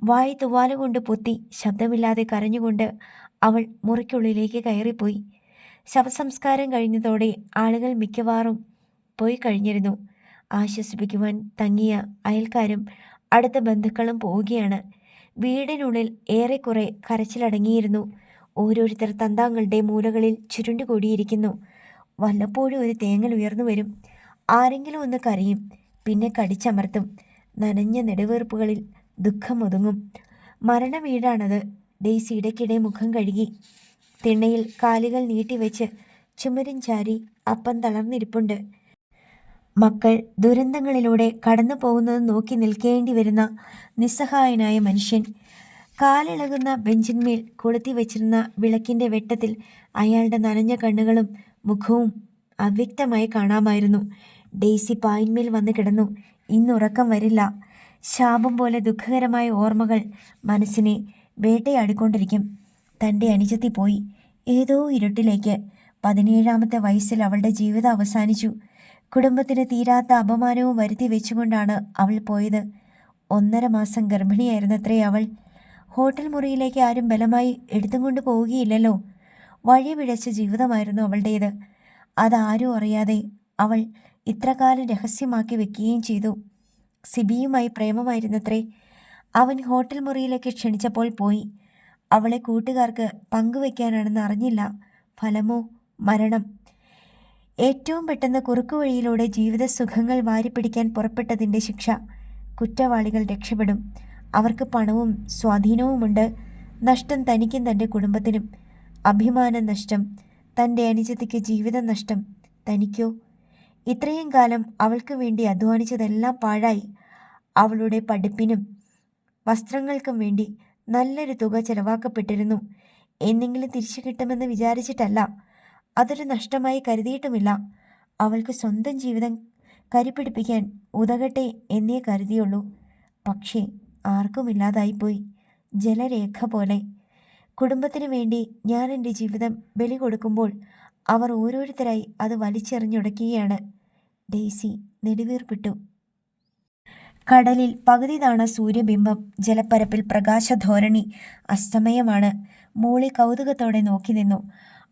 വായി തുവാലുകൊണ്ട് പൊത്തി ശബ്ദമില്ലാതെ കരഞ്ഞുകൊണ്ട് അവൾ മുറിക്കുള്ളിലേക്ക് കയറിപ്പോയി. ശവസംസ്കാരം കഴിഞ്ഞതോടെ ആളുകൾ മിക്കവാറും പോയി കഴിഞ്ഞിരുന്നു. ആശ്വസിപ്പിക്കുവാൻ തങ്ങിയ അയൽക്കാരും അടുത്ത ബന്ധുക്കളും പോവുകയാണ്. വീടിനുള്ളിൽ ഏറെക്കുറെ കരച്ചിലടങ്ങിയിരുന്നു. ഓരോരുത്തർ തന്താങ്ങളുടെ മൂലകളിൽ ചുരുണ്ടുകൂടിയിരിക്കുന്നു. വല്ലപ്പോഴും ഒരു തേങ്ങൽ ഉയർന്നു വരും. ആരെങ്കിലും ഒന്ന് കരയും, പിന്നെ കടിച്ചമർത്തും. നനഞ്ഞ നെടുവീർപ്പുകളിൽ ദുഃഖം ഒതുങ്ങും. മരണ വീടാണത്. ഡെയ്സി ഇടയ്ക്കിടെ മുഖം കഴുകി. തിണ്ണയിൽ കാലുകൾ നീട്ടിവെച്ച് ചുമരും ചാരി അപ്പം തളർന്നിരിപ്പുണ്ട്. മക്കൾ ദുരന്തങ്ങളിലൂടെ കടന്നു പോകുന്നത് നോക്കി നിൽക്കേണ്ടി വരുന്ന നിസ്സഹായനായ മനുഷ്യൻ. കാലിളകുന്ന ബെഞ്ചിന്മേൽ കൊളുത്തി വെച്ചിരുന്ന വിളക്കിൻ്റെ വെട്ടത്തിൽ അയാളുടെ നനഞ്ഞ കണ്ണുകളും മുഖവും അവ്യക്തമായി കാണാമായിരുന്നു. ഡെയ്സി പായിന്മേൽ വന്ന് കിടന്നു. ഇന്നുറക്കം വരില്ല. ശാപം പോലെ ദുഃഖകരമായ ഓർമ്മകൾ മനസ്സിനെ വേട്ടയാടിക്കൊണ്ടിരിക്കും. തൻ്റെ അനുജത്തി പോയി, ഏതോ ഇരുട്ടിലേക്ക്. 17ാമത്തെ വയസ്സിൽ അവളുടെ ജീവിതം അവസാനിച്ചു. കുടുംബത്തിന് തീരാത്ത അപമാനവും വരുത്തി വെച്ചുകൊണ്ടാണ് അവൾ പോയത്. 1.5 മാസം ഗർഭിണിയായിരുന്നത്രേ അവൾ. ഹോട്ടൽ മുറിയിലേക്ക് ആരും ബലമായി എടുത്തും കൊണ്ട് പോവുകയില്ലല്ലോ. വഴി പിഴച്ച ജീവിതമായിരുന്നു അവളുടേത്. അതാരും അറിയാതെ അവൾ ഇത്രകാലം രഹസ്യമാക്കി വെക്കുകയും ചെയ്തു. സിബിയുമായി പ്രേമമായിരുന്നത്രേ. അവൻ ഹോട്ടൽ മുറിയിലേക്ക് ക്ഷണിച്ചപ്പോൾ പോയി. അവളെ കൂട്ടുകാർക്ക് പങ്കുവയ്ക്കാനാണെന്ന് അറിഞ്ഞില്ല. ഫലമോ മരണം. ഏറ്റവും പെട്ടെന്ന് കുറുക്കുവഴിയിലൂടെ ജീവിത സുഖങ്ങൾ വാരിപ്പിടിക്കാൻ പുറപ്പെട്ടതിൻ്റെ ശിക്ഷ. കുറ്റവാളികൾ രക്ഷപ്പെടും. അവർക്ക് പണവും സ്വാധീനവുമുണ്ട്. നഷ്ടം തനിക്കും തൻ്റെ കുടുംബത്തിനും. അഭിമാന നഷ്ടം. തൻ്റെ അനുജത്തിക്ക് ജീവിത നഷ്ടം. തനിക്കോ? ഇത്രയും കാലം അവൾക്ക് വേണ്ടി അധ്വാനിച്ചതെല്ലാം പാഴായി. അവളുടെ പഠിപ്പിനും വസ്ത്രങ്ങൾക്കും വേണ്ടി നല്ലൊരു തുക ചെലവാക്കപ്പെട്ടിരുന്നു. എന്തെങ്കിലും തിരിച്ചു കിട്ടുമെന്ന് വിചാരിച്ചിട്ടല്ല. അതൊരു നഷ്ടമായി കരുതിയിട്ടുമില്ല. അവൾക്ക് സ്വന്തം ജീവിതം കരിപിടിപ്പിക്കാൻ ഉതകട്ടെ എന്നേ കരുതിയുള്ളൂ. പക്ഷേ ആർക്കുമില്ലാതായിപ്പോയി. ജലരേഖ പോലെ. കുടുംബത്തിനു വേണ്ടി ഞാൻ എൻ്റെ ജീവിതം ബലി കൊടുക്കുമ്പോൾ അവർ ഓരോരുത്തരായി അത് വലിച്ചെറിഞ്ഞുടയ്ക്കുകയാണ്. ഡെയ്സി നെടുവീർപ്പിട്ടു. കടലിൽ പകുതി താണ സൂര്യബിംബം, ജലപ്പരപ്പിൽ പ്രകാശധോരണി. അസ്തമയമാണ്. മോളി കൗതുകത്തോടെ നോക്കി നിന്നു.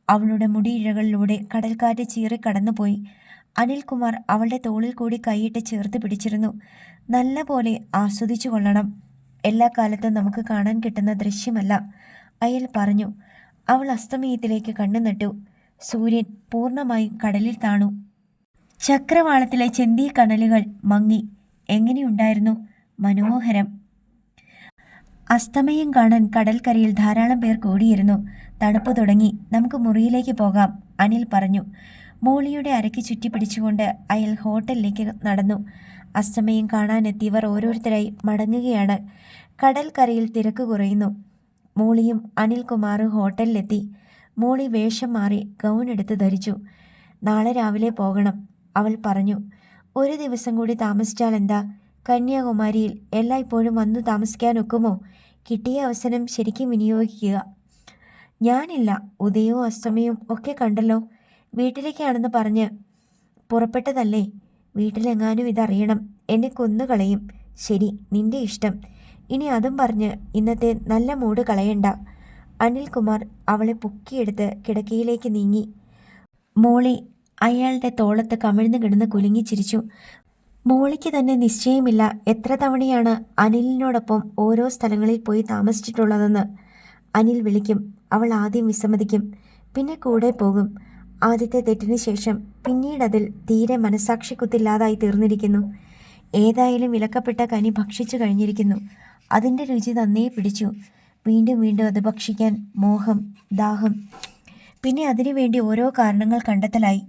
അവളുടെ മുടിയിഴകളിലൂടെ കടൽക്കാറ്റ് ചീറിക്കടന്നുപോയി. അനിൽകുമാർ അവളുടെ തോളിൽ കൂടി കൈയിട്ട് ചേർത്ത് പിടിച്ചിരുന്നു. നല്ല പോലെ ആസ്വദിച്ചു കൊള്ളണം. എല്ലാ കാലത്തും നമുക്ക് കാണാൻ കിട്ടുന്ന ദൃശ്യമല്ല, അയാൾ പറഞ്ഞു. അവൾ അസ്തമയത്തിലേക്ക് കണ്ണു നട്ടു. സൂര്യൻ പൂർണ്ണമായും കടലിൽ താണു. ചക്രവാളത്തിലെ ചെന്തി കനലുകൾ മങ്ങി. എങ്ങനെയുണ്ടായിരുന്നു? മനോഹരം. അസ്തമയം കാണാൻ കടൽക്കരയിൽ ധാരാളം പേർ കൂടിയിരുന്നു. തണുപ്പ് തുടങ്ങി. നമുക്ക് മുറിയിലേക്ക് പോകാം, അനിൽ പറഞ്ഞു. മോളിയുടെ അരയ്ക്ക് ചുറ്റി പിടിച്ചുകൊണ്ട് അയാൾ ഹോട്ടലിലേക്ക് നടന്നു. അസ്തമയം കാണാനെത്തിയവർ ഓരോരുത്തരായി മടങ്ങുകയാണ്. കടൽക്കരയിൽ തിരക്ക് കുറയുന്നു. മോളിയും അനിൽകുമാറും ഹോട്ടലിലെത്തി. മോളി വേഷം മാറി ഗൗൺ എടുത്ത് ധരിച്ചു. നാളെ രാവിലെ പോകണം, അവൾ പറഞ്ഞു. ഒരു ദിവസം കൂടി താമസിച്ചാൽ എന്താ? കന്യാകുമാരിയിൽ എല്ലായ്പ്പോഴും വന്നു താമസിക്കാനൊക്കുമോ? കിട്ടിയ അവസരം ശരിക്കും വിനിയോഗിക്കുക. ഞാനില്ല, ഉദയവും അസ്തമയവും ഒക്കെ കണ്ടല്ലോ. വീട്ടിലേക്കാണെന്ന് പറഞ്ഞ് പുറപ്പെട്ടതല്ലേ? വീട്ടിലെങ്ങാനും ഇതറിയണം, എന്നെ കൊന്നുകളയും. ശരി, നിന്റെ ഇഷ്ടം. ഇനി അതും പറഞ്ഞ് ഇന്നത്തെ നല്ല മൂഡ് കളയണ്ട. അനിൽകുമാർ അവളെ പൊക്കിയെടുത്ത് കിടക്കയിലേക്ക് നീങ്ങി. മോളി അയാളുടെ തോളത്ത് കമിഴ്ന്നു കിടന്ന് കുലുങ്ങിച്ചിരിച്ചു. മോളിക്ക് തന്നെ നിശ്ചയമില്ല എത്ര തവണയാണ് അനിലിനോടൊപ്പം ഓരോ സ്ഥലങ്ങളിൽ പോയി താമസിച്ചിട്ടുള്ളതെന്ന്. അനിൽ വിളിക്കും, അവൾ ആദ്യം വിസമ്മതിക്കും, പിന്നെ കൂടെ പോകും. ആദ്യത്തെ തെറ്റിന് ശേഷം പിന്നീടതിൽ തീരെ മനസാക്ഷിക്കുത്തില്ലാതായി തീർന്നിരിക്കുന്നു. ഏതായാലും വിലക്കപ്പെട്ട കനി ഭക്ഷിച്ചു കഴിഞ്ഞിരിക്കുന്നു. അതിൻ്റെ രുചി നന്നേ പിടിച്ചു. വീണ്ടും വീണ്ടും അത് ഭക്ഷിക്കാൻ മോഹം, ദാഹം. പിന്നെ അതിനുവേണ്ടി ഓരോ കാരണങ്ങൾ കണ്ടെത്തലായി.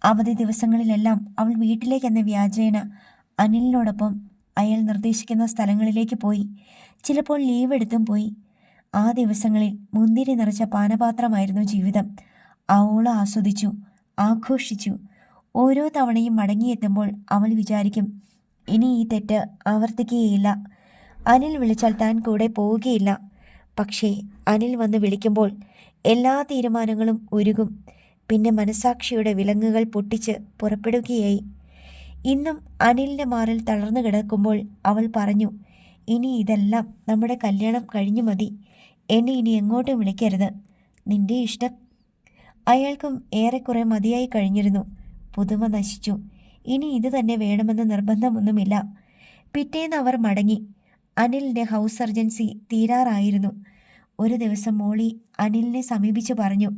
അവധി ദിവസങ്ങളിലെല്ലാം അവൾ വീട്ടിലേക്കെന്ന വ്യാജേന അനിലിനോടൊപ്പം അയാൾ നിർദ്ദേശിക്കുന്ന സ്ഥലങ്ങളിലേക്ക് പോയി. ചിലപ്പോൾ ലീവ് എടുത്തും പോയി. ആ ദിവസങ്ങളിൽ മുന്തിരി നിറച്ച പാനപാത്രമായിരുന്നു ജീവിതം. അവള് ആസ്വദിച്ചു, ആഘോഷിച്ചു. ഓരോ തവണയും മടങ്ങിയെത്തുമ്പോൾ അവൾ വിചാരിക്കും, ഇനി ഈ തെറ്റ് ആവർത്തിക്കുകയില്ല. അനിൽ വിളിച്ചാൽ താൻ കൂടെ പോവുകയില്ല. പക്ഷേ അനിൽ വന്ന് വിളിക്കുമ്പോൾ എല്ലാ തീരുമാനങ്ങളും ഉരുകും. പിന്നെ മനസാക്ഷിയുടെ വിലങ്ങുകൾ പൊട്ടിച്ച് പുറപ്പെടുകയായി. ഇന്നും അനിലിൻ്റെ മാറിൽ തളർന്നു കിടക്കുമ്പോൾ അവൾ പറഞ്ഞു, ഇനി ഇതെല്ലാം നമ്മുടെ കല്യാണം കഴിഞ്ഞു മതി. എന്നെ ഇനി എങ്ങോട്ടും വിളിക്കരുത്. നിന്റെ ഇഷ്ടം. അയാൾക്കും ഏറെക്കുറെ മതിയായി കഴിഞ്ഞിരുന്നു. പുതുമ നശിച്ചു. ഇനി ഇത് തന്നെ വേണമെന്ന് നിർബന്ധമൊന്നുമില്ല. പിറ്റേന്ന് അവർ മടങ്ങി. അനിലിൻ്റെ ഹൗസ് സർജൻസി തീരാറായിരുന്നു. ഒരു ദിവസം മോളി അനിലിനെ സമീപിച്ചു പറഞ്ഞു,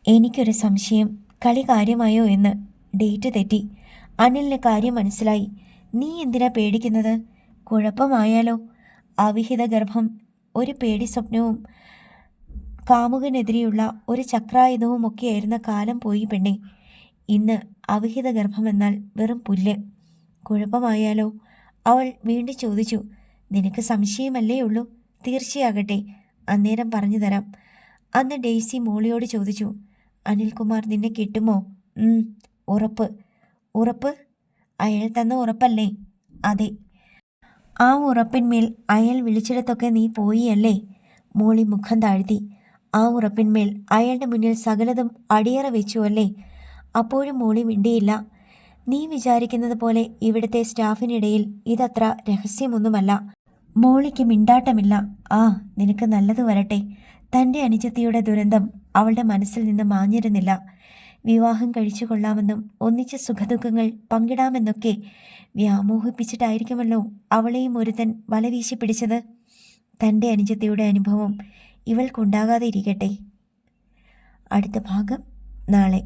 എനിക്കൊരു സംശയം, കളി കാര്യമായോ എന്ന്. ഡേറ്റ് തെറ്റി. അനിലിന് കാര്യം മനസ്സിലായി. നീ എന്തിനാ പേടിക്കുന്നത്? കുഴപ്പമായാലോ? അവിഹിത ഗർഭം ഒരു പേടി സ്വപ്നവും കാമുകനെതിരെയുള്ള ഒരു ചക്രായുധവും ഒക്കെയായിരുന്ന കാലം പോയി പെണ്ണെ. ഇന്ന് അവിഹിത ഗർഭമെന്നാൽ വെറും പുല്ല്. കുഴപ്പമായാലോ? അവൾ വീണ്ടും ചോദിച്ചു. നിനക്ക് സംശയമല്ലേ ഉള്ളൂ? തീർച്ചയാകട്ടെ, അന്നേരം പറഞ്ഞു തരാം. അന്ന് ഡെയ്സി മോളിയോട് ചോദിച്ചു, അനിൽകുമാർ നിന്നെ കിട്ടുമോ? ഉറപ്പ്. ഉറപ്പ്? അയാൾ തന്ന ഉറപ്പല്ലേ? അതെ. ആ ഉറപ്പിന്മേൽ അയാൾ വിളിച്ചിടത്തൊക്കെ നീ പോയി അല്ലേ? മോളി മുഖം താഴ്ത്തി. ആ ഉറപ്പിന്മേൽ അയാളുടെ മുന്നിൽ സകലതും അടിയറ വെച്ചു അല്ലേ? അപ്പോഴും മോളി മിണ്ടിയില്ല. നീ വിചാരിക്കുന്നത് പോലെ ഇവിടുത്തെ സ്റ്റാഫിനിടയിൽ ഇതത്ര രഹസ്യമൊന്നുമല്ല. മോളിക്ക് മിണ്ടാട്ടമില്ല. ആ, നിനക്ക് നല്ലത് വരട്ടെ. തൻ്റെ അനുജത്തിയുടെ ദുരന്തം അവളുടെ മനസ്സിൽ നിന്ന് മാഞ്ഞിരുന്നില്ല. വിവാഹം കഴിച്ചു കൊള്ളാമെന്നും ഒന്നിച്ച് സുഖദുഃഖങ്ങൾ പങ്കിടാമെന്നൊക്കെ വ്യാമോഹിപ്പിച്ചിട്ടായിരിക്കുമല്ലോ അവളെയും ഒരുത്തൻ വലവീശി പിടിച്ചത്. തൻ്റെ അനുജത്തിയുടെ അനുഭവം ഇവൾക്കുണ്ടാകാതെ ഇരിക്കട്ടെ. അടുത്ത ഭാഗം നാളെ.